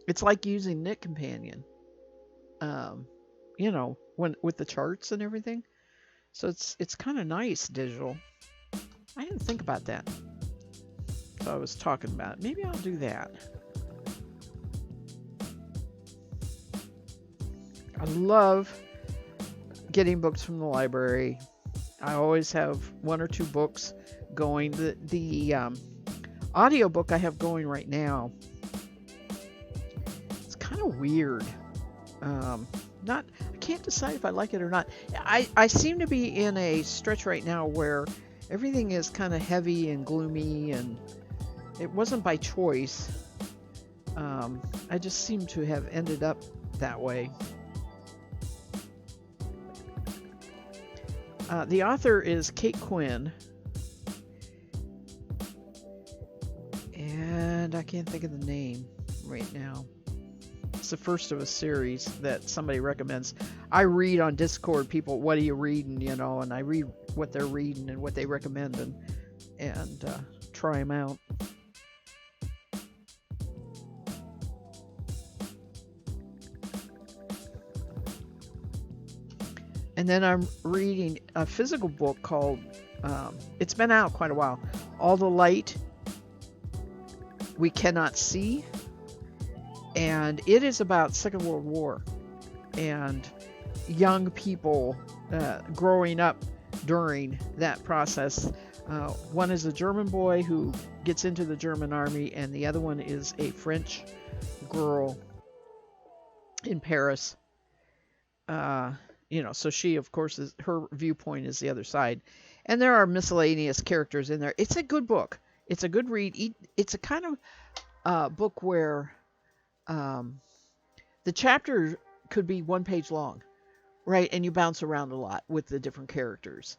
It's like using Knit Companion, when with the charts and everything. So it's kind of nice digital. I didn't think about that. So I was talking about it. Maybe I'll do that. I love getting books from the library. I always have one or two books going. The audio book I have going right now, it's kind of weird. I can't decide if I like it or not. I seem to be in a stretch right now where everything is kind of heavy and gloomy, and it wasn't by choice. I just seem to have ended up that way. The author is Kate Quinn, and I can't think of the name right now. It's the first of a series that somebody recommends. I read on Discord, people, what are you reading, and I read what they're reading and what they recommend, and try them out. And then I'm reading a physical book called, it's been out quite a while, All the Light We Cannot See. And it is about Second World War and young people growing up during that process. One is a German boy who gets into the German army, and the other one is a French girl in Paris. So she, of course, her viewpoint is the other side. And there are miscellaneous characters in there. It's a good book. It's a good read. It's a kind of book where the chapter could be 1 page long, right? And you bounce around a lot with the different characters.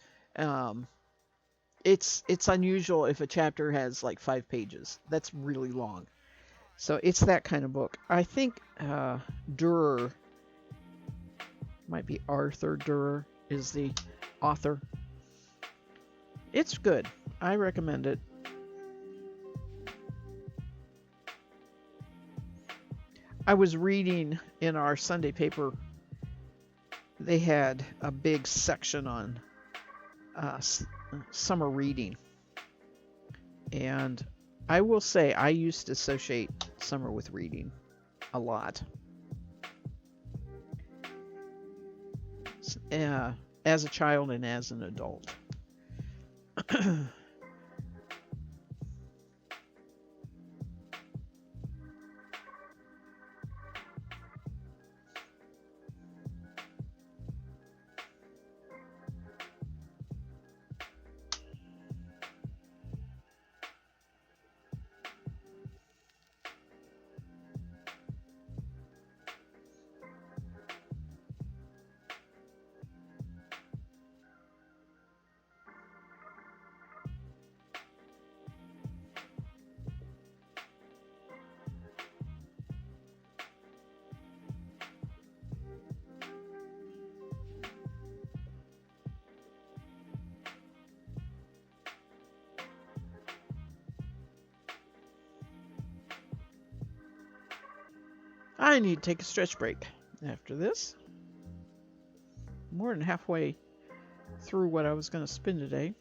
It's unusual if a chapter has like 5 pages. That's really long. So it's that kind of book. I think Durer, might be Arthur Durer, is the author. It's good. I recommend it. I was reading in our Sunday paper, they had a big section on summer reading. And I will say I used to associate summer with reading a lot. As a child and as an adult. I need to take a stretch break after this. More than halfway through what I was going to spin today.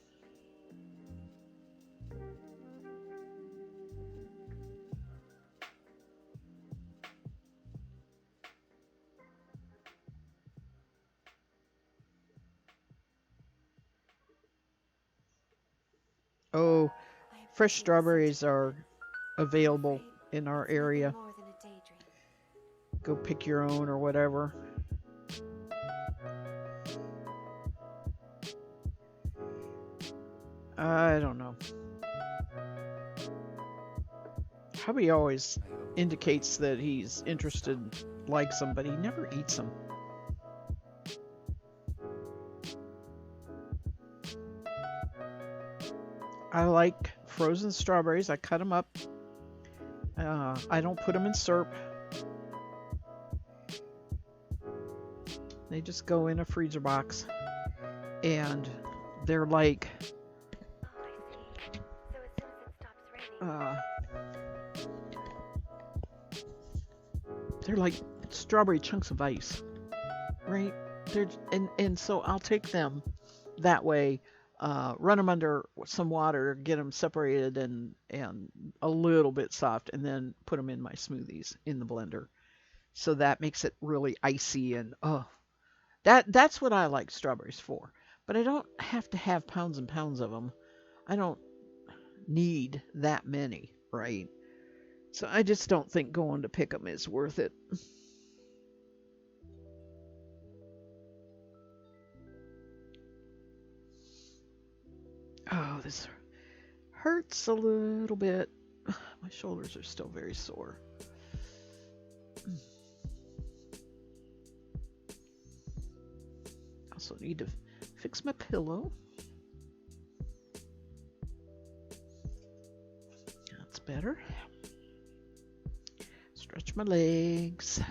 Oh, fresh strawberries are available in our area. Go pick your own or whatever. I don't know. Hubby always indicates that he's interested, likes them, but he never eats them. I like frozen strawberries. I cut them up. I don't put them in syrup. They just go in a freezer box. And they're like strawberry chunks of ice, right? And so I'll take them that way, run them under some water, get them separated and a little bit soft, and then put them in my smoothies in the blender. So that makes it really icy and that's what I like strawberries for. But I don't have to have pounds and pounds of them. I don't need that many, right? So I just don't think going to pick them is worth it. Oh, this hurts a little bit. My shoulders are still very sore. Also need to fix my pillow. That's better. Stretch my legs.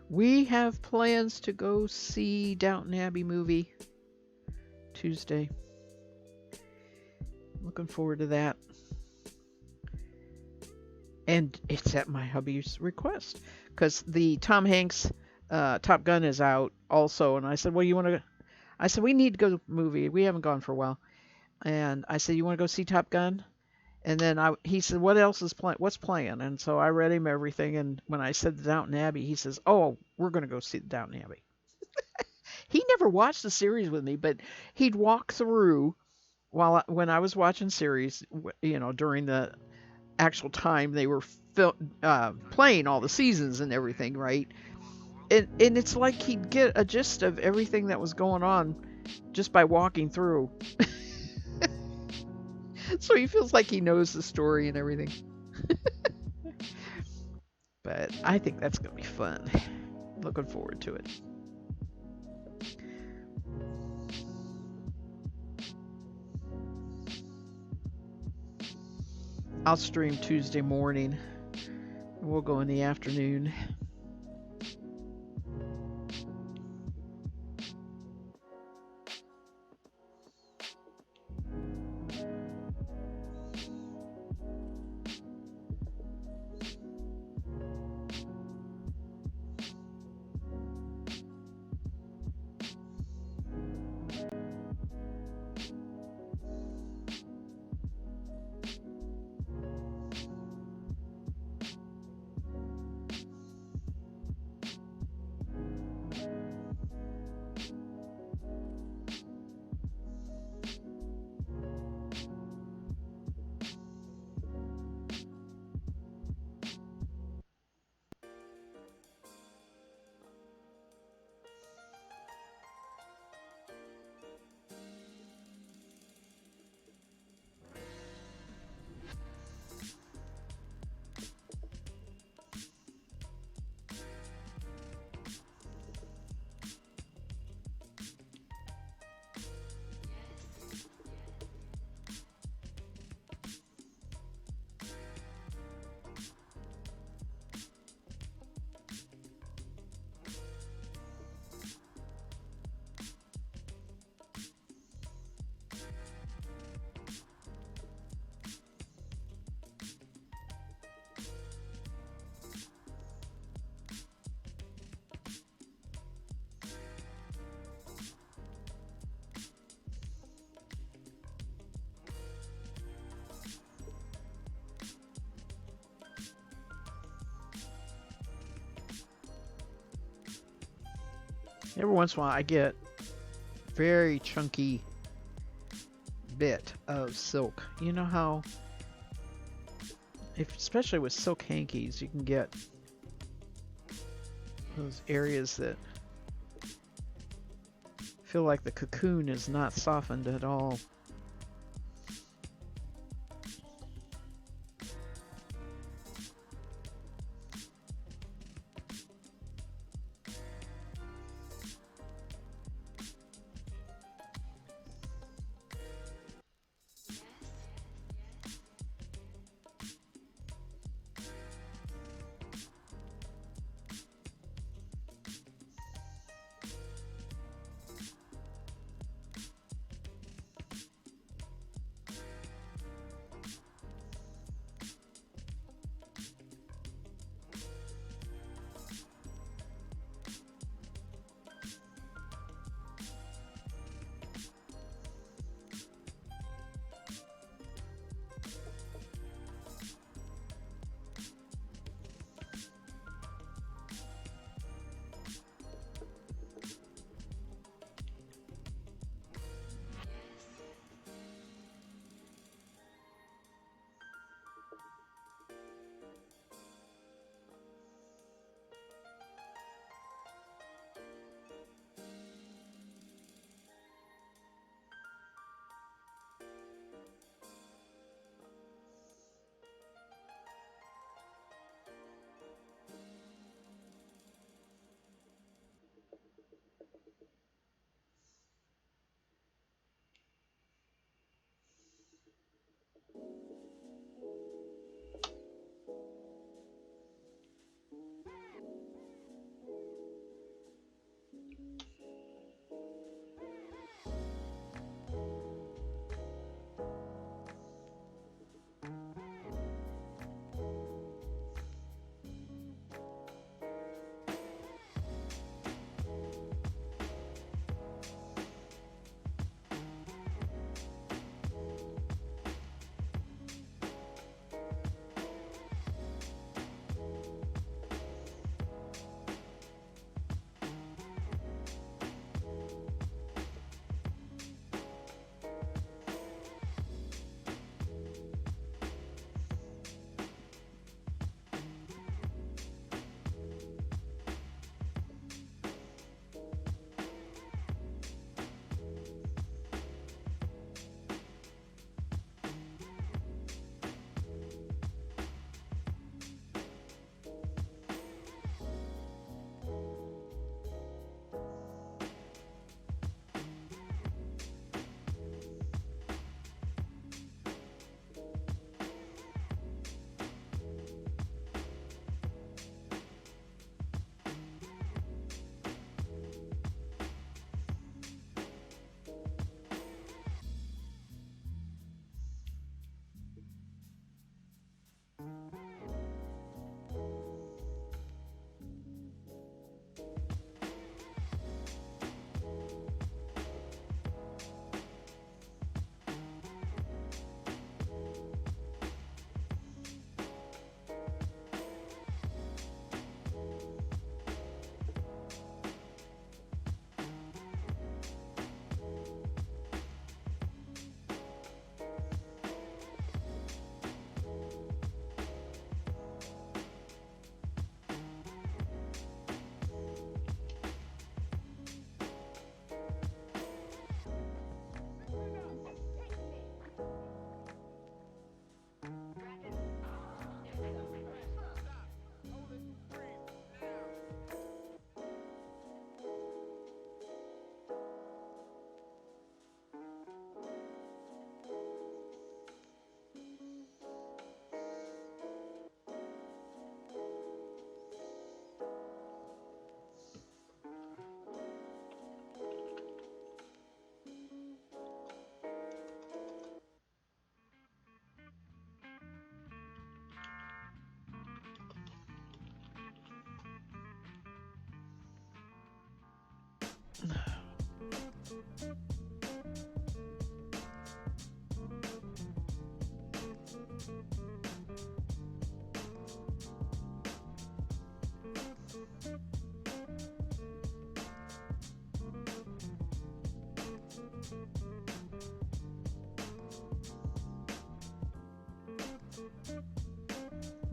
We have plans to go see Downton Abbey movie Tuesday. Looking forward to that. And it's at my hubby's request because the Tom Hanks Top Gun is out also. And I said, well, you want to? I said, we need to go to the movie. We haven't gone for a while. And I said, you want to go see Top Gun? And then he said, what else is playing? What's playing? And so I read him everything. And when I said the Downton Abbey, he says, oh, we're going to go see the Downton Abbey. He never watched the series with me, but he'd walk through when I was watching series, during the actual time they were playing all the seasons and everything, right? And it's like he'd get a gist of everything that was going on just by walking through. So he feels like he knows the story and everything. But I think that's going to be fun. Looking forward to it. I'll stream Tuesday morning. We'll go in the afternoon. Every once in a while, I get very chunky bit of silk. You know how, if especially with silk hankies, you can get those areas that feel like the cocoon is not softened at all.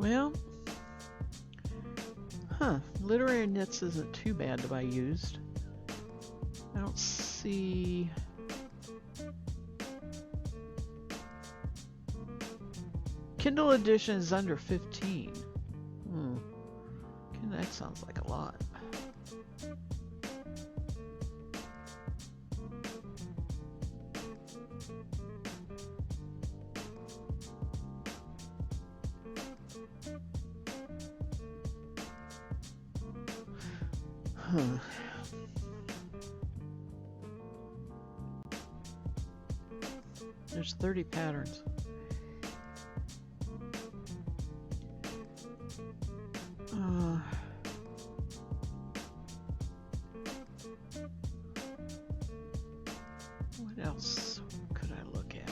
Well, literary knits isn't too bad to buy used. I don't see. Kindle edition is under 15. That sounds like a lot. There's 30 patterns. What else could I look at?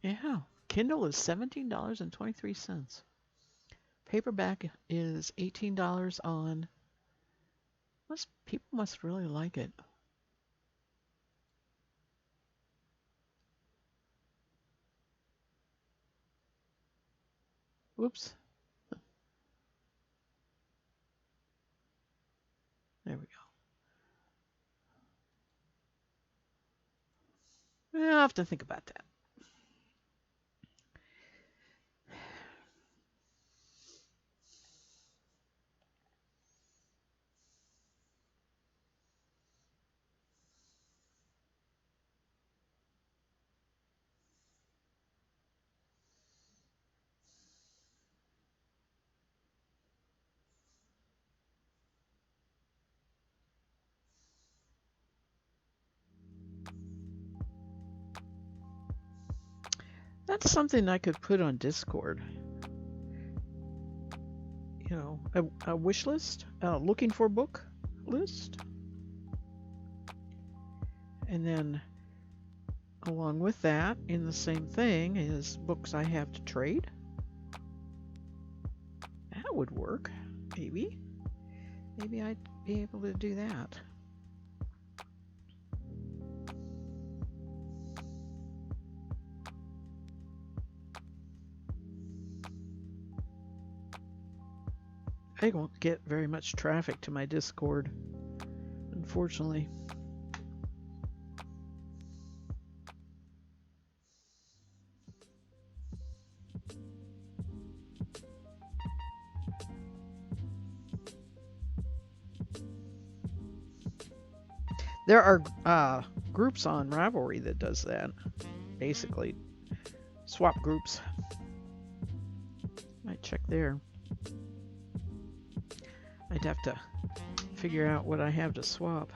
Yeah, Kindle is $17.23. Paperback is $18 on. People must really like it. Whoops. There we go. I'll have to think about that. That's something I could put on Discord. You know, a wish list, looking for book list. And then along with that, in the same thing, is books I have to trade. That would work, maybe. Maybe I'd be able to do that. I don't get very much traffic to my Discord, unfortunately. There are groups on Ravelry that does that, basically. Swap groups. Might check there. I'd have to figure out what I have to swap.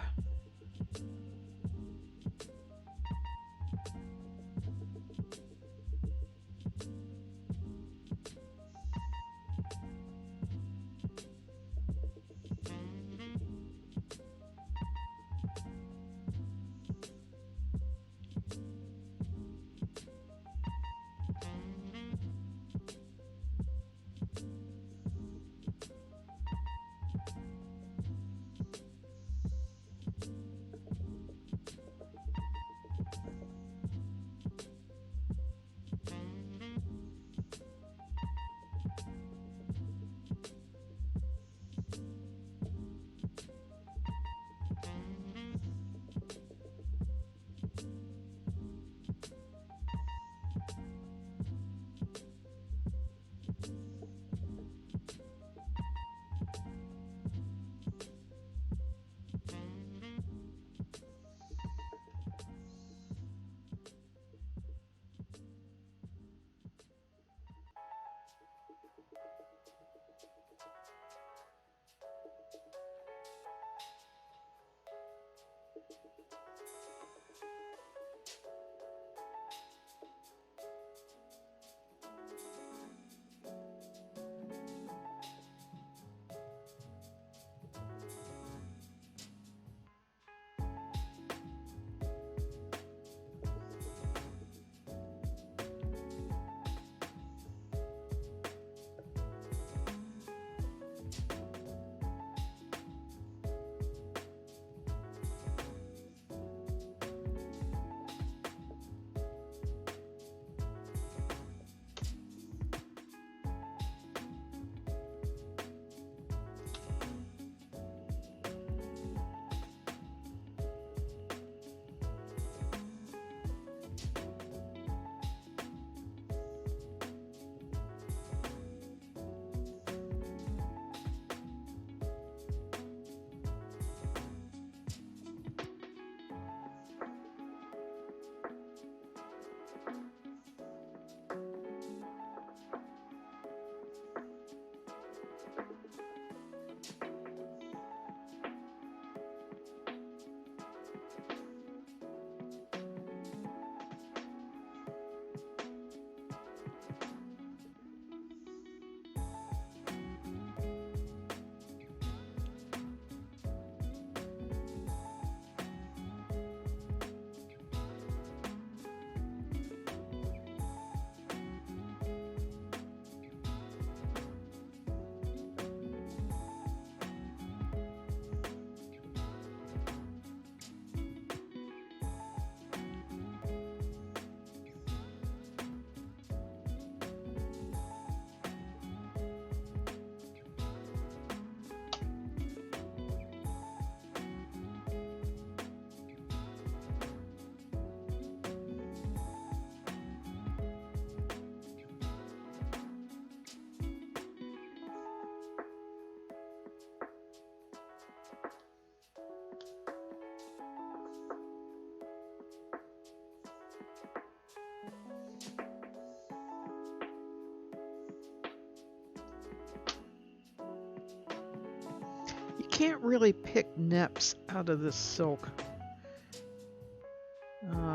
can't really pick neps out of this silk.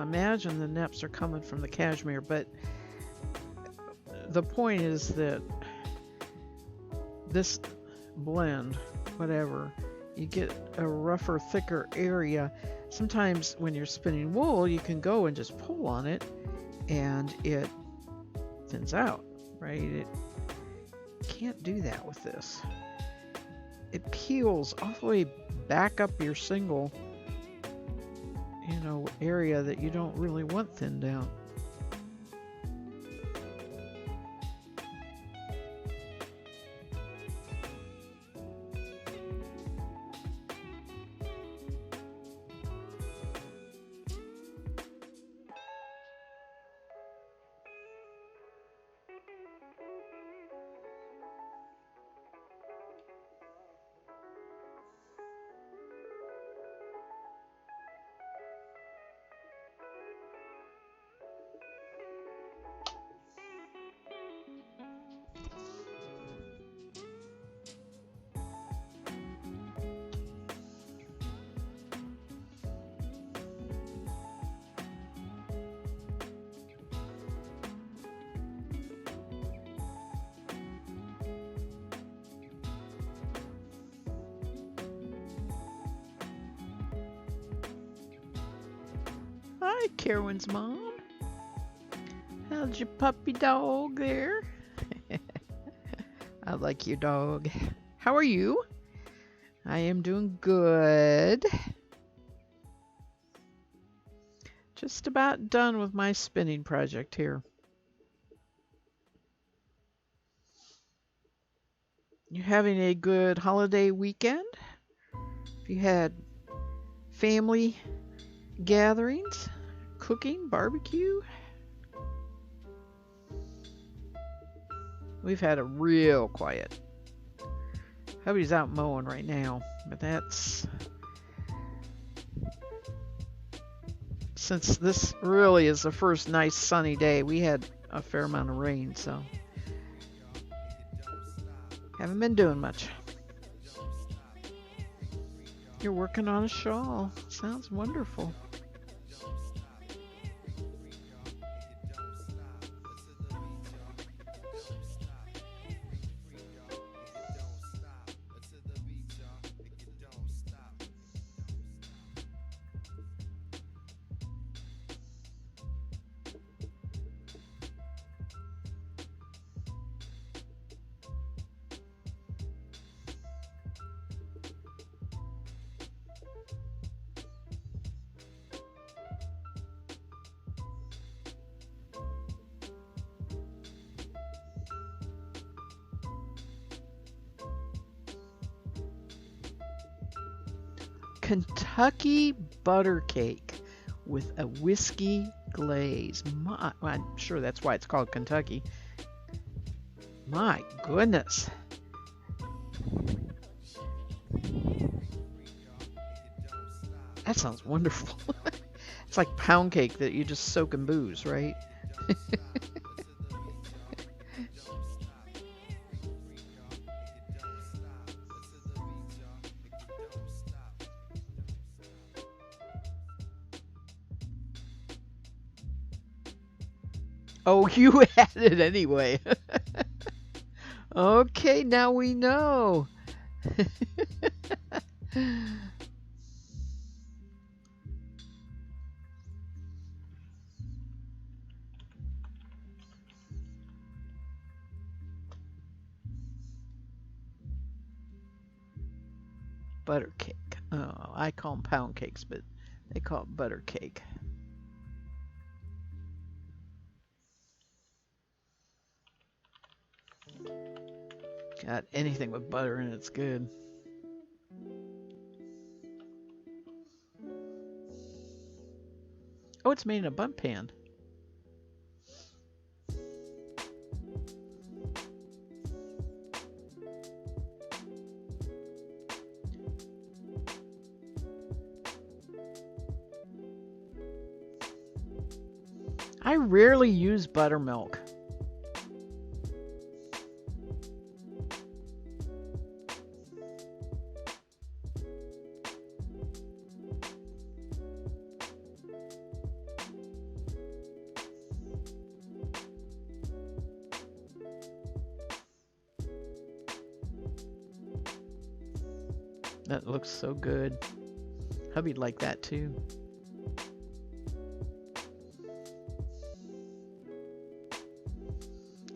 Imagine the neps are coming from the cashmere, but the point is that this blend, whatever, you get a rougher, thicker area. Sometimes when you're spinning wool, you can go and just pull on it and it thins out, right? It can't do that with this. It peels all the way back up your single, area that you don't really want thinned out. Hi, Carowin's mom. How's your puppy dog there? I like your dog. How are you? I am doing good. Just about done with my spinning project here. You having a good holiday weekend? If you had family gatherings, cooking, barbecue. We've had a real quiet. Hubby's out mowing right now, but that's since this really is the first nice sunny day. We had a fair amount of rain, so haven't been doing much. You're working on a shawl. Sounds wonderful. Kentucky butter cake with a whiskey glaze. I'm sure that's why it's called Kentucky. My goodness. That sounds wonderful. It's like pound cake that you just soak in booze, right? Oh, you had it anyway. Okay, now we know. Butter cake. Oh, I call them pound cakes, but they call it butter cake. God, anything with butter in it's good. Oh, it's made in a bun pan. I rarely use buttermilk. That looks so good. Hubby'd like that too.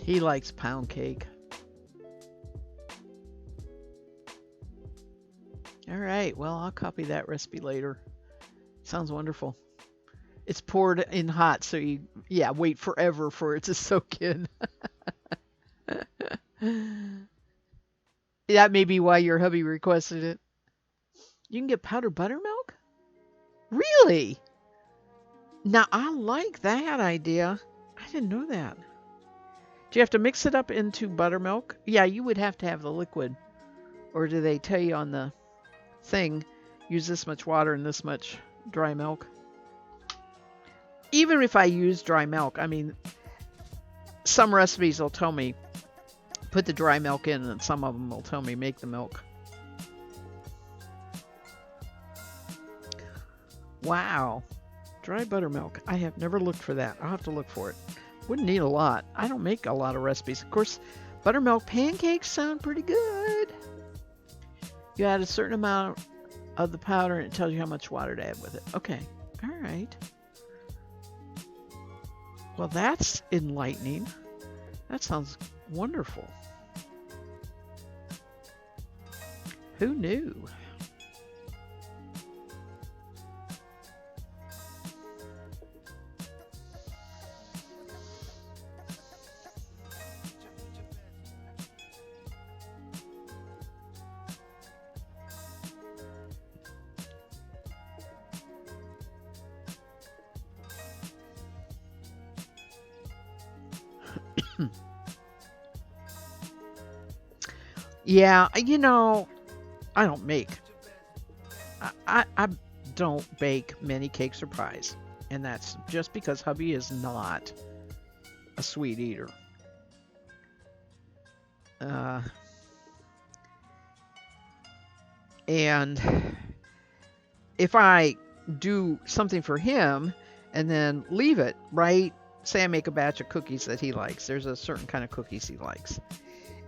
He likes pound cake. All right, well, I'll copy that recipe later. Sounds wonderful. It's poured in hot, so yeah, wait forever for it to soak in. That may be why your hubby requested it. You can get powdered buttermilk? Really? Now, I like that idea. I didn't know that. Do you have to mix it up into buttermilk? Yeah, you would have to have the liquid. Or do they tell you on the thing, use this much water and this much dry milk? Even if I use dry milk, I mean, some recipes will tell me put the dry milk in, and some of them will tell me make the milk. Wow. Dry buttermilk. I have never looked for that. I'll have to look for it. Wouldn't need a lot. I don't make a lot of recipes. Of course, buttermilk pancakes sound pretty good. You add a certain amount of the powder and it tells you how much water to add with it. Okay. All right. Well, that's enlightening. That sounds wonderful. Who knew? Yeah, I don't make. I don't bake many cakes or pies, and that's just because hubby is not a sweet eater. Uh, and if I do something for him and then leave it, right? Say I make a batch of cookies that he likes. There's a certain kind of cookies he likes.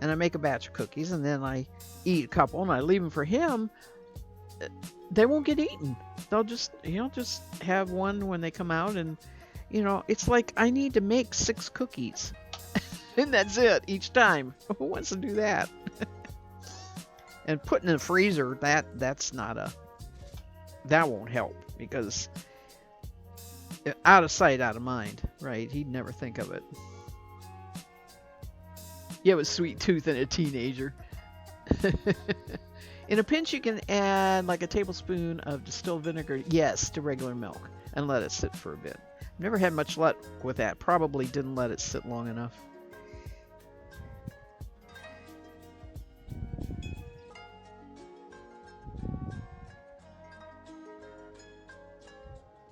And I make a batch of cookies and then I eat a couple and I leave them for him. They won't get eaten. He'll just have one when they come out, and it's like I need to make 6 cookies. And that's it each time. Who wants to do that? And put in the freezer, that won't help, because out of sight, out of mind, right? He'd never think of it. You have a sweet tooth and a teenager. In a pinch, you can add like a tablespoon of distilled vinegar, yes, to regular milk, and let it sit for a bit. Never had much luck with that. Probably didn't let it sit long enough.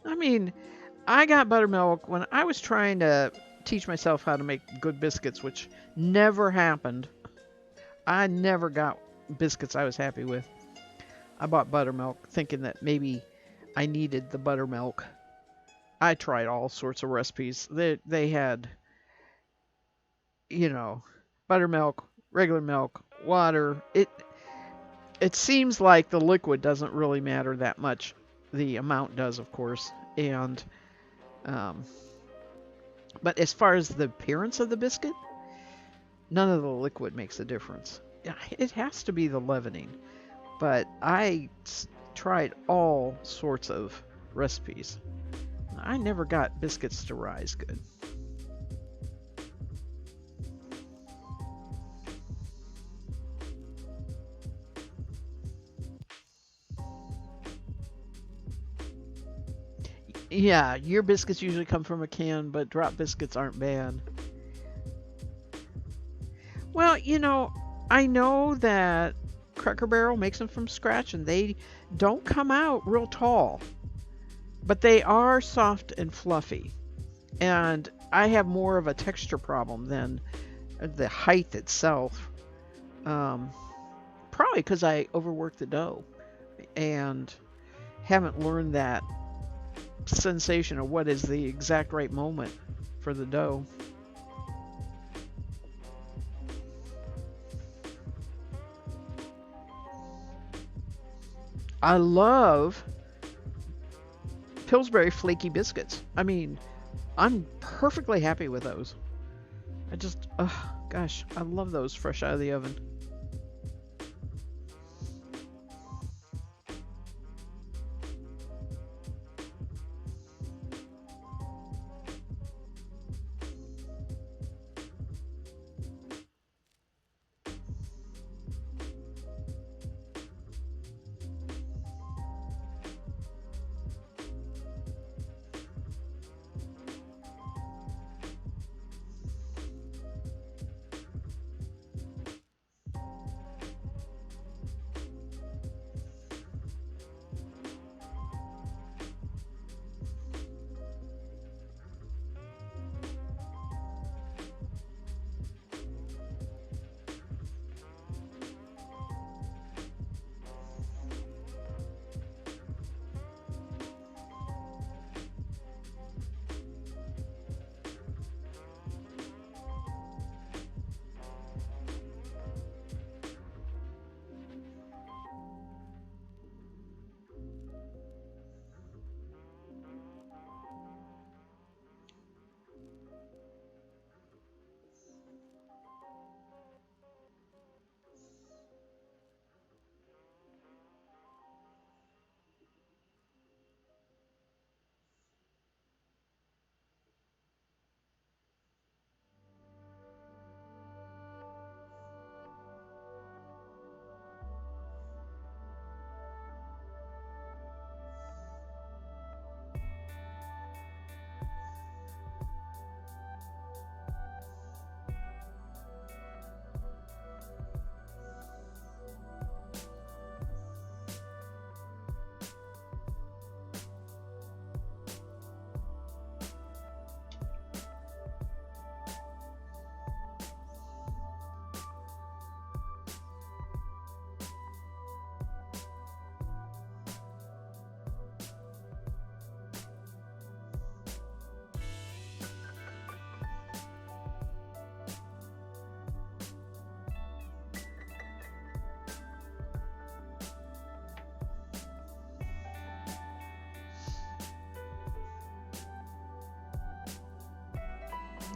I mean, I got buttermilk when I was trying to teach myself how to make good biscuits, which never happened. I never got biscuits I was happy with. I bought buttermilk thinking that maybe I needed the buttermilk. I tried all sorts of recipes. They had, buttermilk, regular milk, water. It seems like the liquid doesn't really matter that much. The amount does, of course. And but as far as the appearance of the biscuit, none of the liquid makes a difference. It has to be the leavening. But I tried all sorts of recipes. I never got biscuits to rise good. Yeah, your biscuits usually come from a can, but drop biscuits aren't bad. Well, I know that Cracker Barrel makes them from scratch and they don't come out real tall, but they are soft and fluffy. And I have more of a texture problem than the height itself. Probably because I overworked the dough and haven't learned that sensation of what is the exact right moment for the dough. I love Pillsbury flaky biscuits. I mean, I'm perfectly happy with those. I just, oh gosh, I love those fresh out of the oven.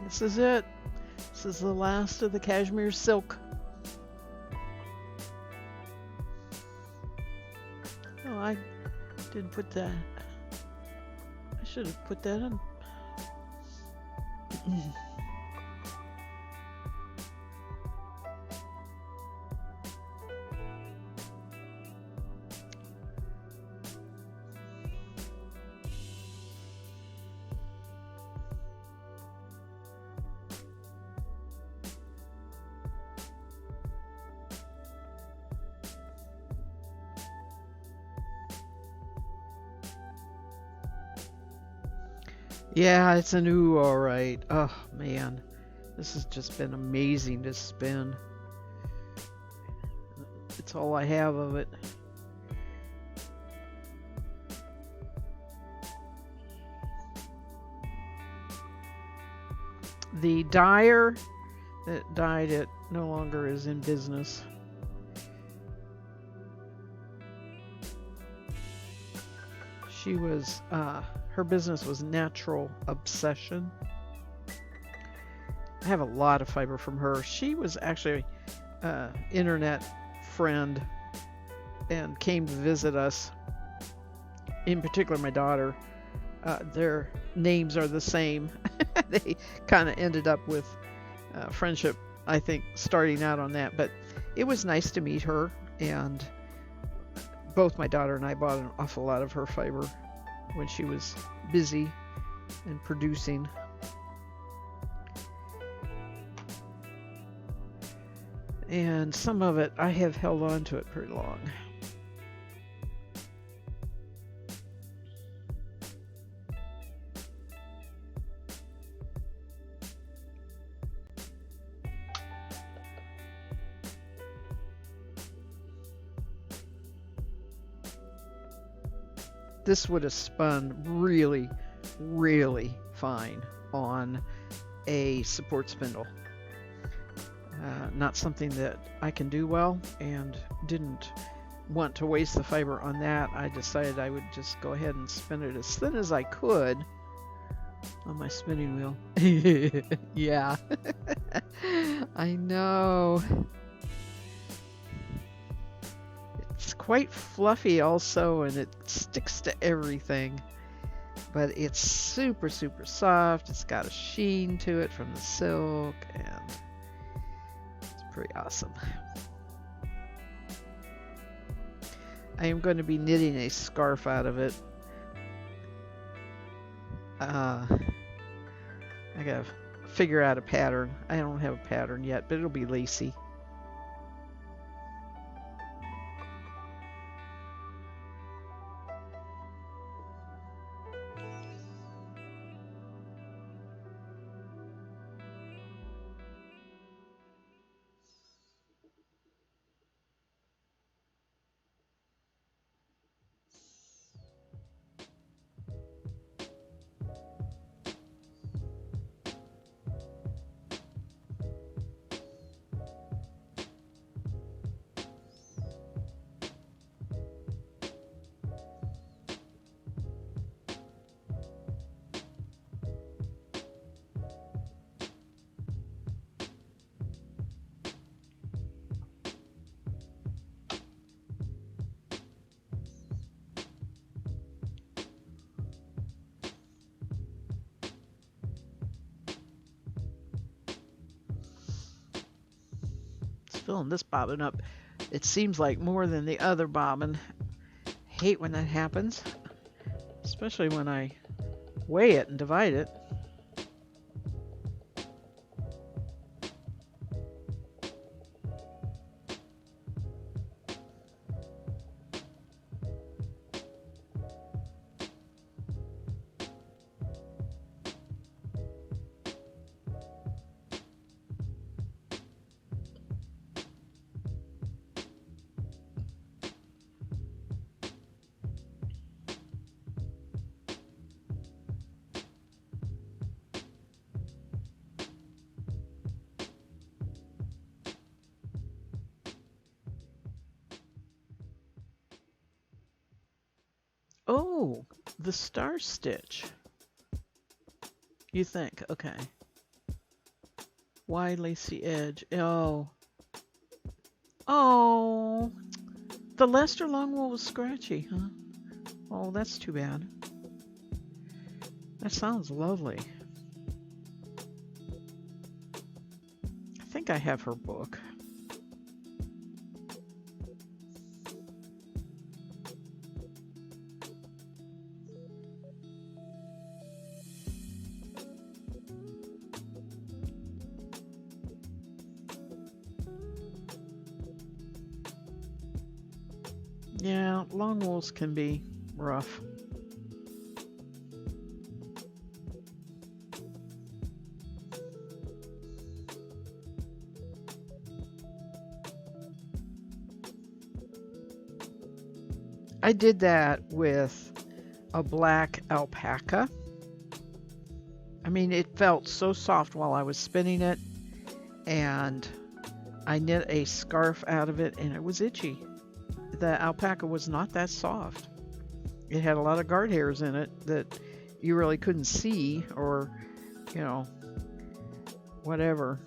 This is it. This is the last of the cashmere silk. Oh, I didn't put that. I should have put that on. Yeah, it's a new all right. Oh man, this has just been amazing to spin. It's all I have of it. The dyer that dyed it no longer is in business. She was, her business was Natural Obsession. I have a lot of fiber from her. She was actually an internet friend and came to visit us. In particular, my daughter. Their names are the same. They kind of ended up with friendship, I think, starting out on that. But it was nice to meet her, and both my daughter and I bought an awful lot of her fiber when she was busy and producing. And some of it, I have held on to it pretty long. This would have spun really, really fine on a support spindle. Not something that I can do well, and didn't want to waste the fiber on that, I decided I would just go ahead and spin it as thin as I could on my spinning wheel. Yeah, I know. It's quite fluffy also, and it sticks to everything. But it's super, super soft. It's got a sheen to it from the silk, and it's pretty awesome. I am going to be knitting a scarf out of it. I gotta figure out a pattern. I don't have a pattern yet, but it'll be lacy. Filling this bobbin up. It seems like more than the other bobbin. I hate when that happens, especially when I weigh it and divide it. Oh, the star stitch. You think, okay. Wide lacy edge. Oh. Oh. The Leicester Longwool was scratchy, huh? Oh, that's too bad. That sounds lovely. I think I have her book. Yeah, long wools can be rough. I did that with a black alpaca. I mean, it felt so soft while I was spinning it, and I knit a scarf out of it, and it was itchy. The alpaca was not that soft. It had a lot of guard hairs in it that you really couldn't see, or, you know, whatever.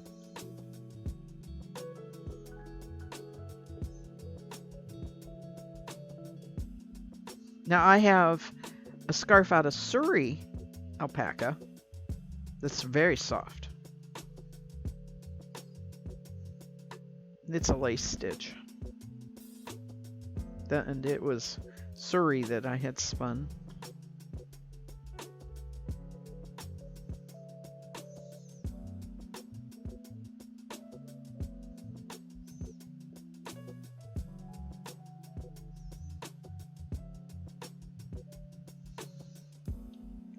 Now I have a scarf out of Surrey alpaca that's very soft. It's a lace stitch. And it was Surrey that I had spun.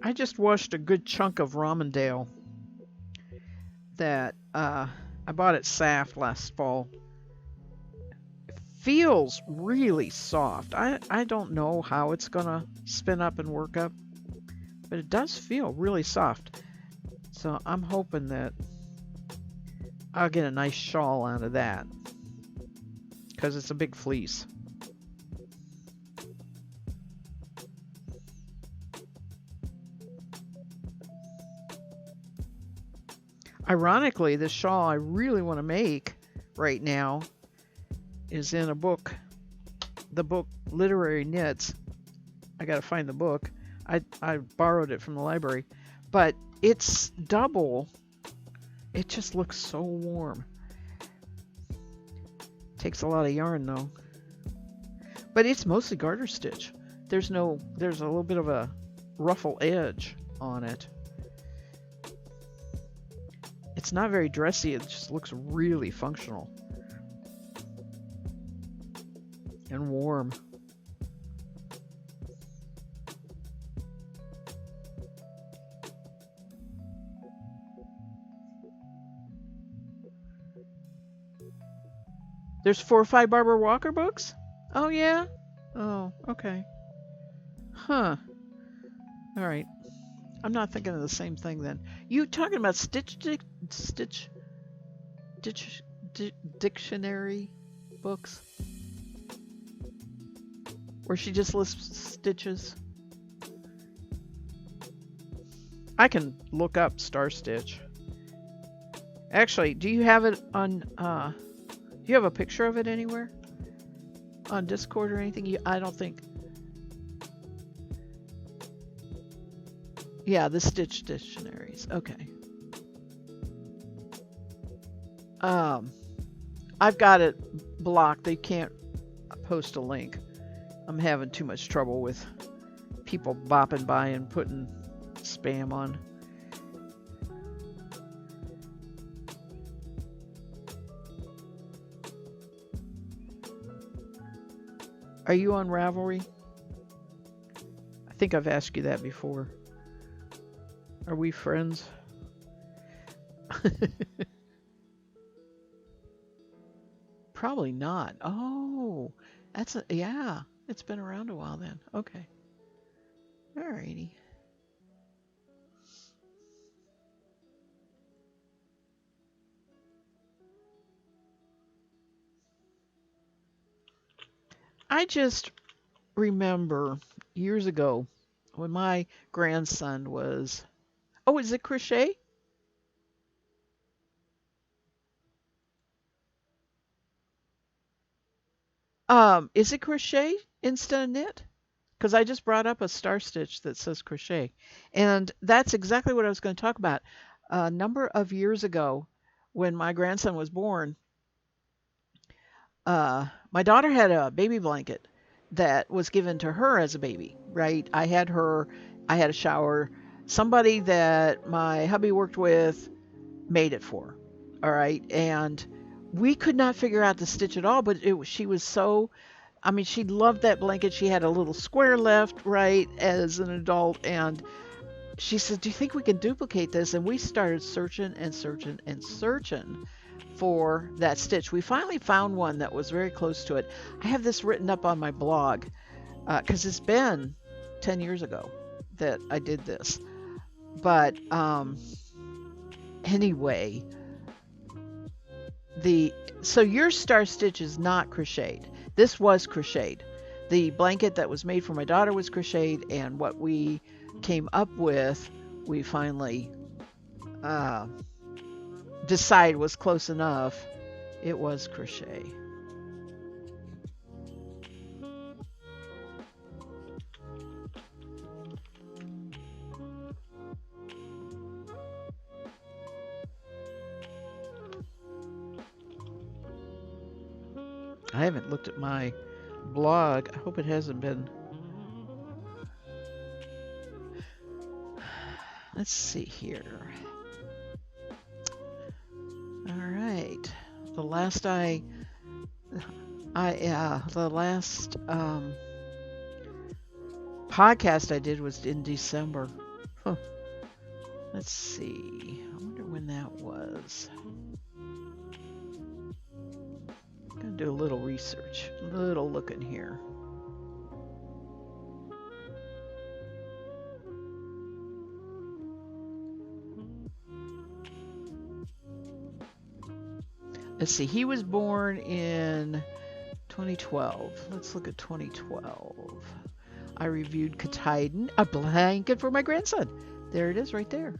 I just washed a good chunk of Romandale that I bought at Saft last fall. It feels really soft. I don't know how it's gonna spin up and work up, but it does feel really soft. So I'm hoping that I'll get a nice shawl out of that, because it's a big fleece. Ironically, the shawl I really want to make right now is in a book, the book Literary Knits. I got to find the book. I borrowed it from the library, but it's double. It just looks so warm. Takes a lot of yarn though. But it's mostly garter stitch. There's a little bit of a ruffle edge on it. It's not very dressy, it just looks really functional. And warm. There's 4 or 5 Barbara Walker books? Oh yeah? Oh, okay. Huh. All right. I'm not thinking of the same thing then. You talking about dictionary books? Where she just lists stitches? I can look up Star Stitch. Actually, do you have it on, do you have a picture of it anywhere? On Discord or anything? I don't think. Yeah, the Stitch Dictionaries. Okay. I've got it blocked. They can't post a link. I'm having too much trouble with people bopping by and putting spam on. Are you on Ravelry? I think I've asked you that before. Are we friends? Probably not. Oh, yeah. It's been around a while then. Okay. Alrighty. I just remember years ago when my grandson was, oh, is it crochet? Is it crochet instead of knit? Because I just brought up a star stitch that says crochet. And that's exactly what I was going to talk about. A number of years ago, when my grandson was born, my daughter had a baby blanket that was given to her as a baby, right? I had a shower. Somebody that my hubby worked with made it for her, all right? And we could not figure out the stitch at all, but she was so, I mean, she loved that blanket. She had a little square left, right, as an adult, and she said, do you think we can duplicate this? And we started searching and searching and searching for that stitch. We finally found one that was very close to it. I have this written up on my blog because it's been 10 years ago that I did this. But anyway, so your star stitch is not crocheted. This was crocheted. The blanket that was made for my daughter was crocheted, and what we came up with, we finally decided was close enough. It was crochet. I haven't looked at my blog. I hope it hasn't been. Let's see here. All right. The last podcast I did was in December. Huh. Let's see. I wonder when that was. I'm gonna do a little research, a little looking here. Let's see, he was born in 2012. Let's look at 2012. I reviewed Katahdin, a blanket for my grandson. There it is right there.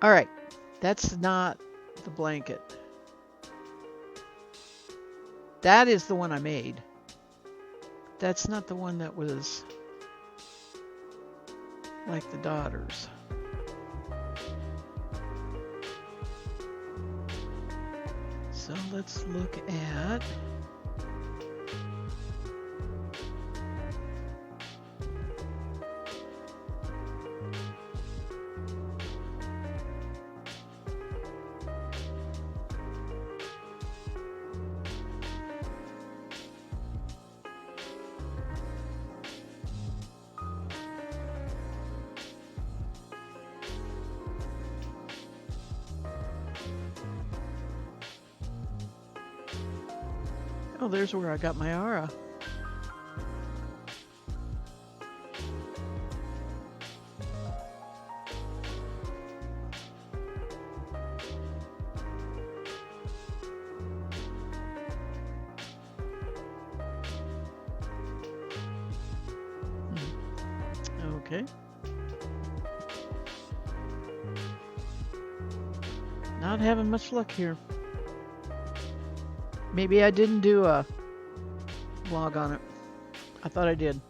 All right, that's not the blanket. That is the one I made. That's not the one that was like the daughter's. So let's look at. Oh, there's where I got my aura. Okay. Not having much luck here. Maybe I didn't do a vlog on it. I thought I did.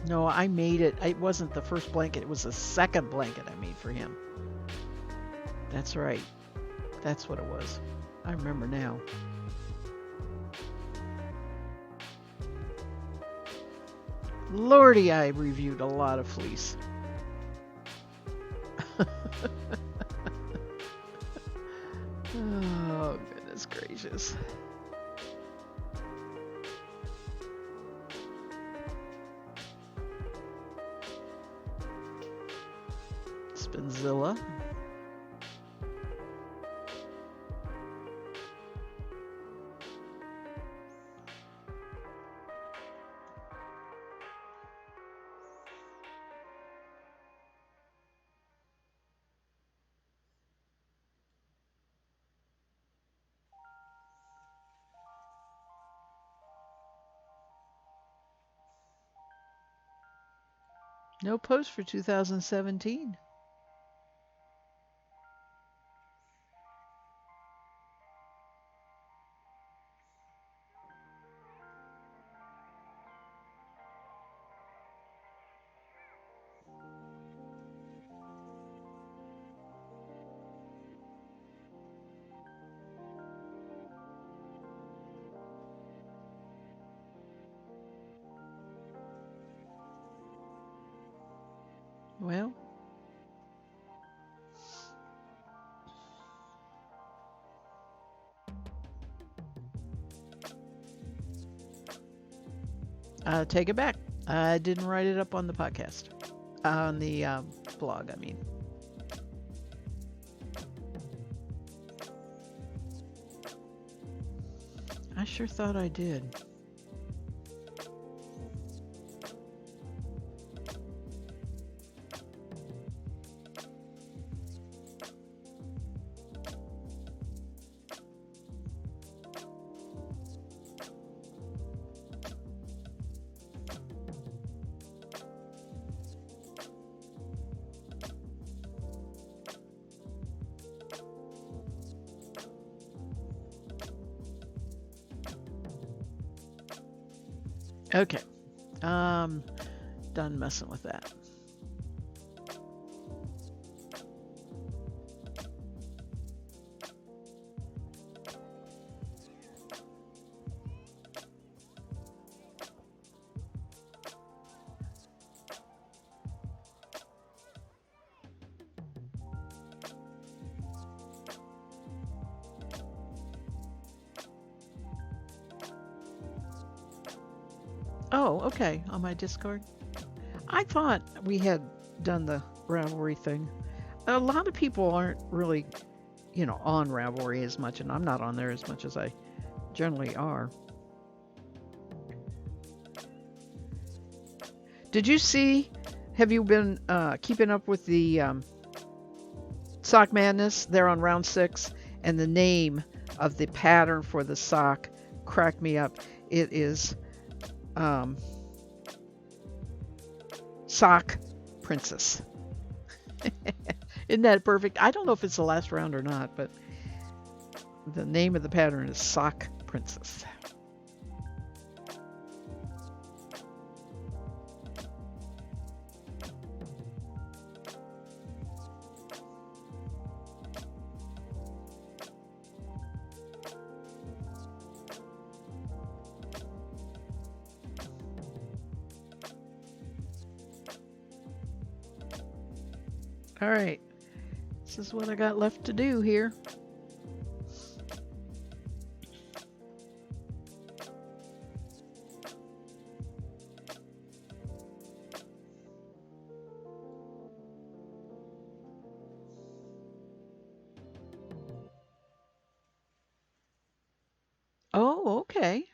No, I made it. It wasn't the first blanket. It was the second blanket I made for him. That's right. That's what it was. I remember now. Lordy, I reviewed a lot of fleece. Oh, goodness gracious. Spinzilla. No post for 2017. Well, take it back. I didn't write it up on the podcast. On the blog, I mean. I sure thought I did. Okay. Done messing with that. Oh, okay. On my Discord. I thought we had done the Ravelry thing. A lot of people aren't really, on Ravelry as much, and I'm not on there as much as I generally are. Did you see? Have you been keeping up with the sock madness? They're on round 6, and the name of the pattern for the sock cracked me up. It is um, Sock Princess. Isn't that perfect? I don't know if it's the last round or not, but the name of the pattern is Sock Princess. All right, this is what I got left to do here. Oh, okay.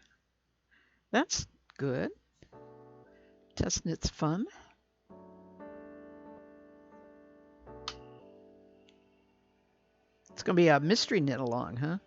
That's good. Test knit's fun. It's going to be a mystery knit along, huh?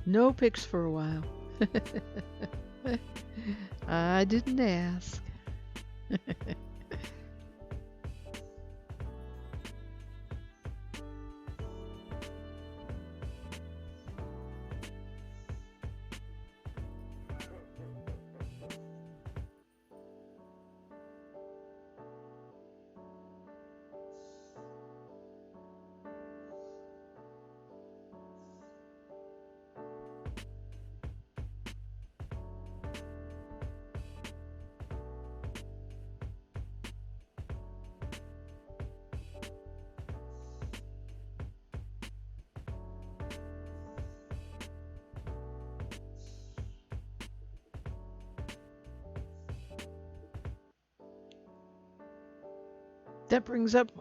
No pics for a while. I didn't ask. That brings up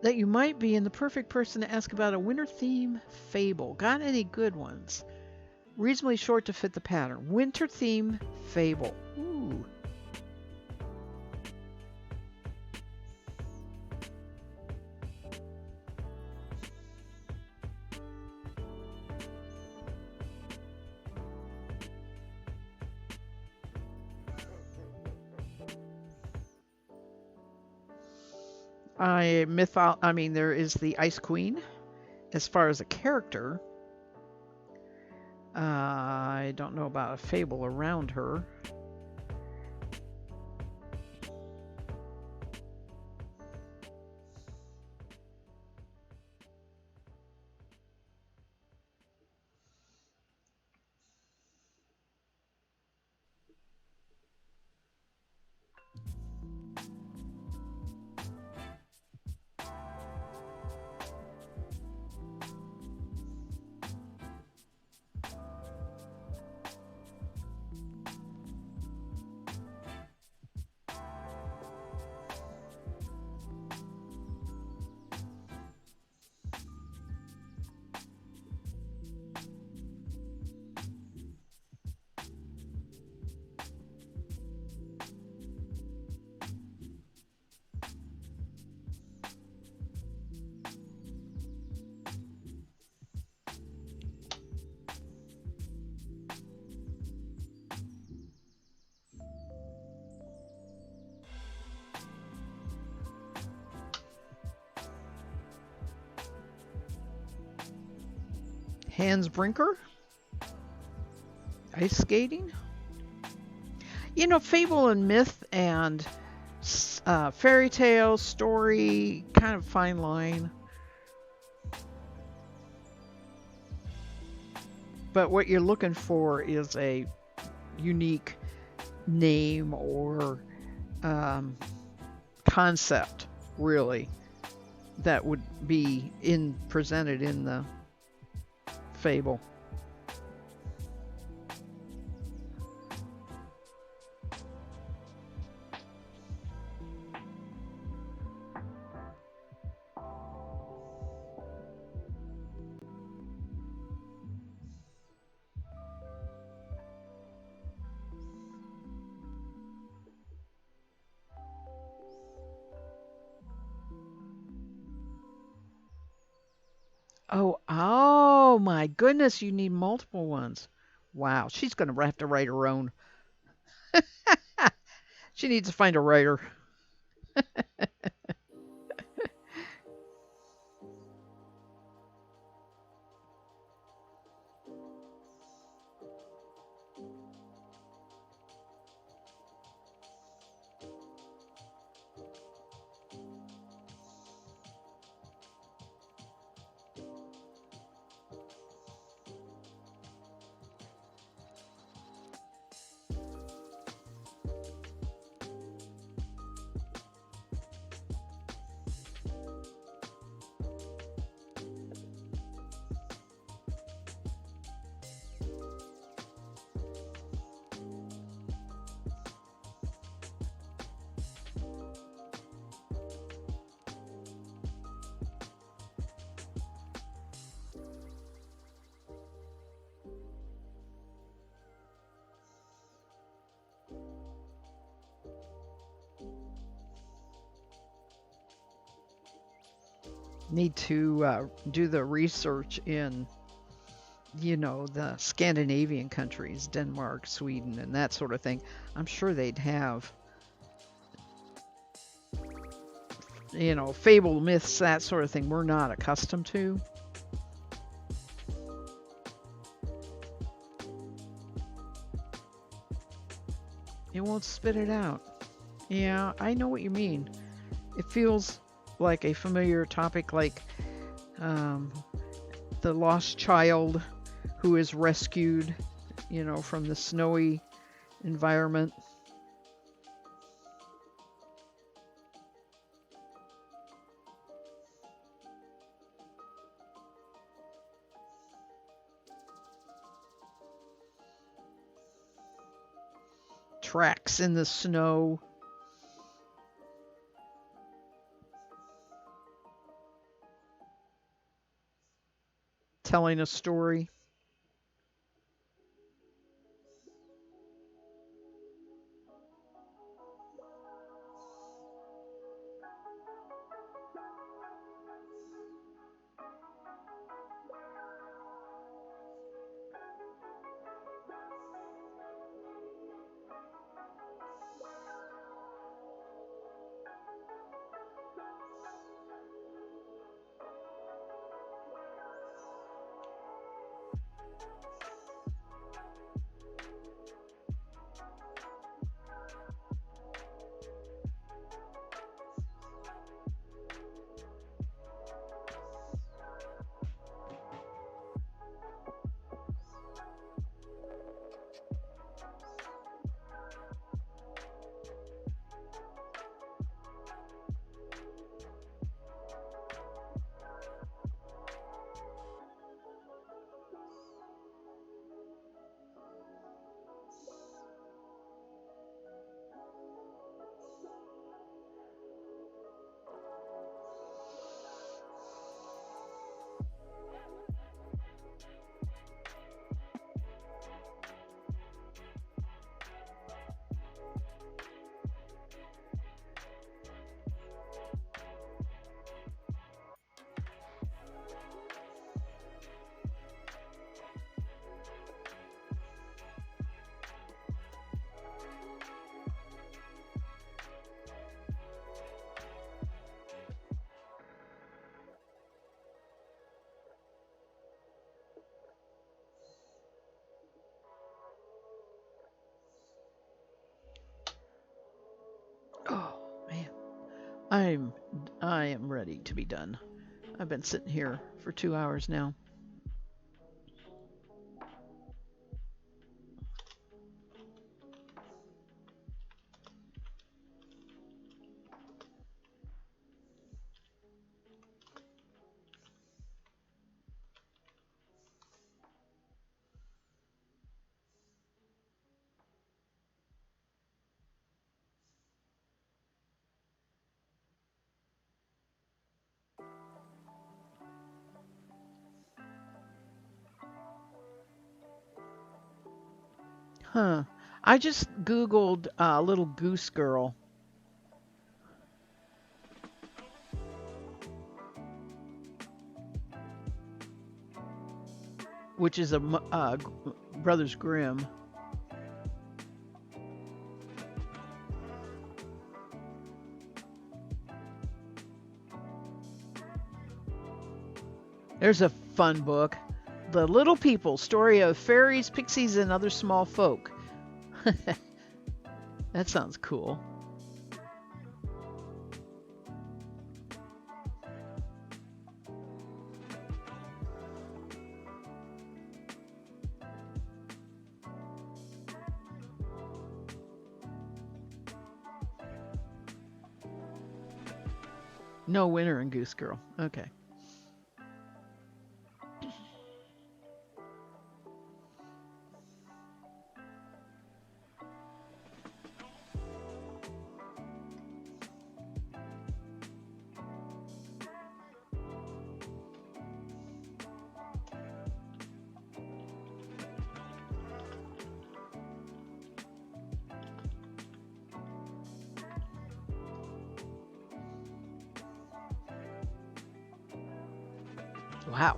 that you might be in the perfect person to ask about a winter theme fable. Got any good ones? Reasonably short to fit the pattern. Winter theme fable. Ooh. I mean, there is the Ice Queen. As far as a character, I don't know about a fable around her. Hans Brinker, ice skating. You know, fable and myth and fairy tale story, kind of fine line. But what you're looking for is a unique name or um, concept, really, that would be in presented in the fable. Oh my goodness, you need multiple ones. Wow, she's going to have to write her own. She needs to find a writer. Need to do the research in, the Scandinavian countries, Denmark, Sweden, and that sort of thing. I'm sure they'd have, fable myths, that sort of thing we're not accustomed to. It won't spit it out. Yeah, I know what you mean. It feels like a familiar topic, like um, the lost child who is rescued, from the snowy environment. Tracks in the snow. Telling a story. Oh man, I'm I am ready to be done. I've been sitting here for 2 hours now. Huh. I just Googled Little Goose Girl, which is a Brothers Grimm. There's a fun book. The Little People, story of fairies, pixies, and other small folk. That sounds cool. No winter in Goose Girl. Okay. Wow.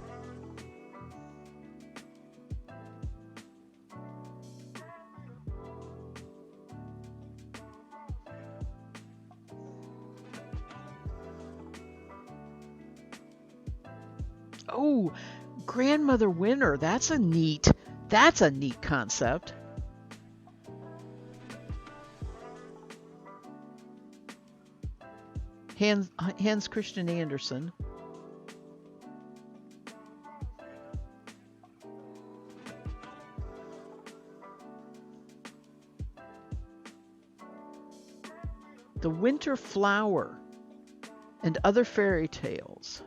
Oh, Grandmother Winter. That's a neat concept. Hans Christian Andersen. The Winter Flower and Other Fairy Tales.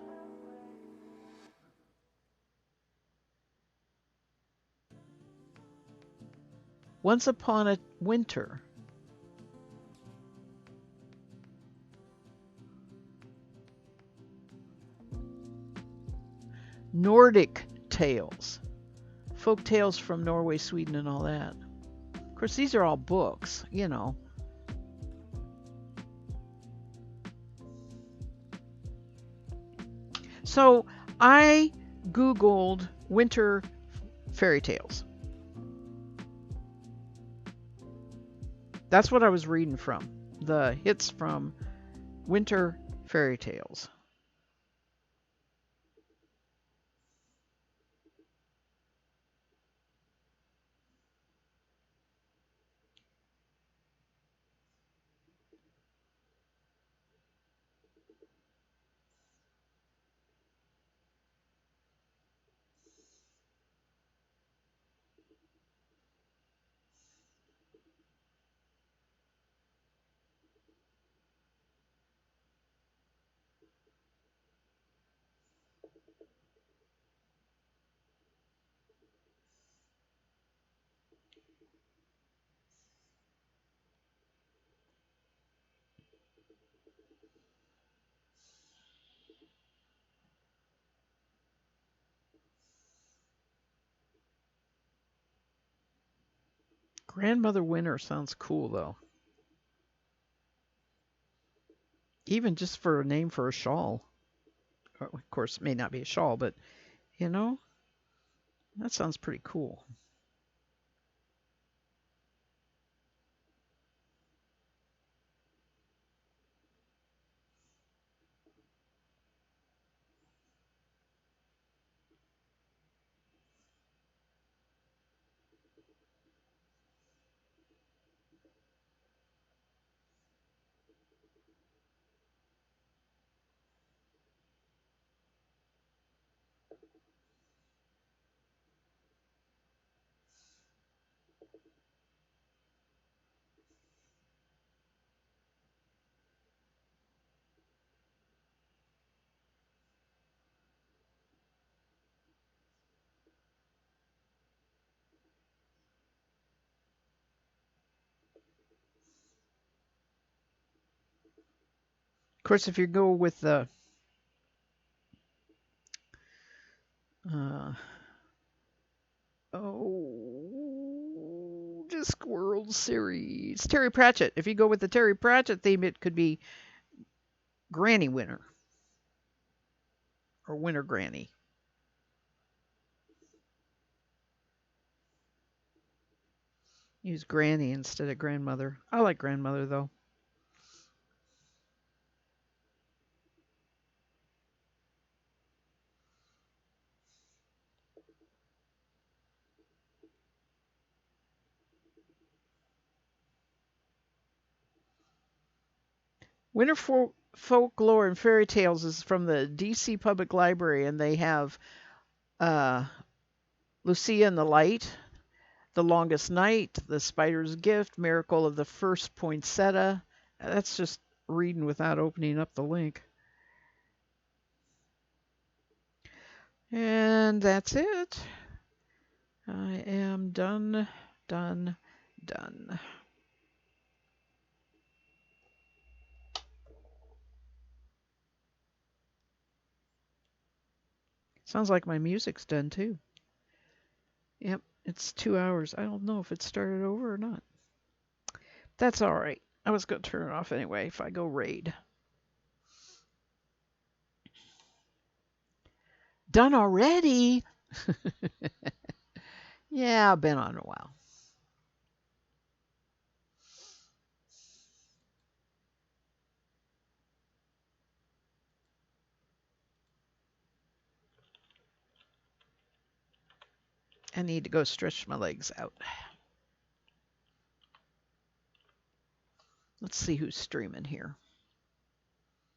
Once Upon a Winter. Nordic Tales. Folk tales from Norway, Sweden, and all that. Of course, these are all books, you know. So I Googled winter fairy tales. That's what I was reading from. The hits from winter fairy tales. Grandmother Winter sounds cool though. Even just for a name for a shawl. Of course, it may not be a shawl, but you know, that sounds pretty cool. Of course, if you go with the oh, Disc World Series. Terry Pratchett. If you go with the Terry Pratchett theme, it could be Granny Winter or Winter Granny. Use Granny instead of grandmother. I like grandmother though. Winter Folklore and Fairy Tales is from the DC Public Library, and they have uh, Lucia and the Light, The Longest Night, The Spider's Gift, Miracle of the First Poinsettia. That's just reading without opening up the link. And that's it. I am done. Sounds like my music's done too. Yep, it's 2 hours. I don't know if it started over or not. That's all right. I was going to turn it off anyway if I go raid. Done already? Yeah, I've been on a while. I need to go stretch my legs out. Let's see who's streaming here.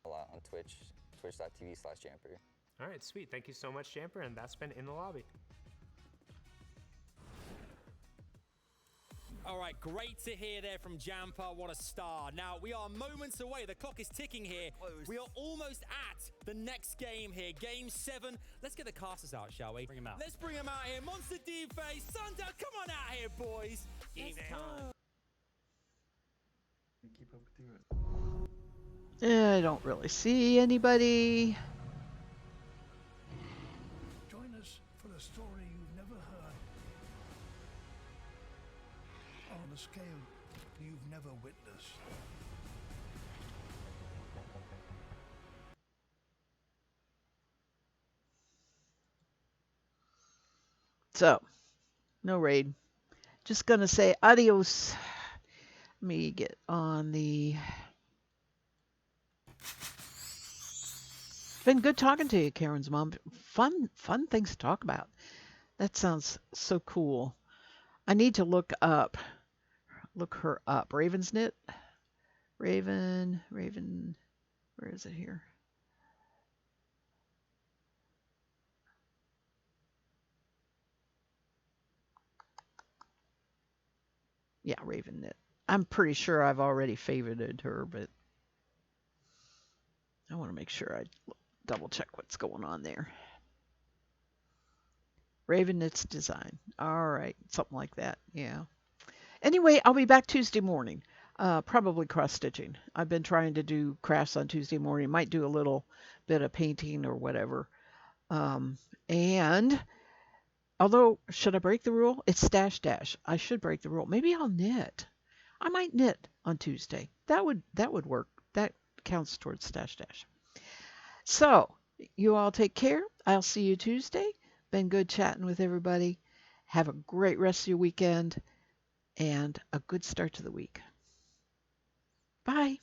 A lot on Twitch, twitch.tv/Jamper. All right, sweet. Thank you so much, Jamper, and that's been In the Lobby. All right, great to hear there from Jamper. What a star. Now, we are moments away. The clock is ticking here. We are almost at the next game here. Game 7. Let's get the casters out, shall we? Bring them out. Let's bring them out here. Monster D-Face, Sundown, come on out here, boys. Game time. Keep up with you. I don't really see anybody. Join us for a story you've never heard, on a scale you've never witnessed. So, no raid. Just gonna say adios. Let me get on the... Been good talking to you, Karen's mom. Fun things to talk about. That sounds so cool. I need to look her up. Raven's Knit. Raven, where is it here? Yeah, Raven Knit. I'm pretty sure I've already favorited her, but I want to make sure I double check what's going on there. Raven Knit's design. All right, something like that. Yeah. Anyway, I'll be back Tuesday morning. Probably cross stitching. I've been trying to do crafts on Tuesday morning. Might do a little bit of painting or whatever. And although, should I break the rule? It's stash dash. I should break the rule. Maybe I'll knit. I might knit on Tuesday. That would work. That counts towards stash dash. So, you all take care. I'll see you Tuesday. Been good chatting with everybody. Have a great rest of your weekend and a good start to the week. Bye.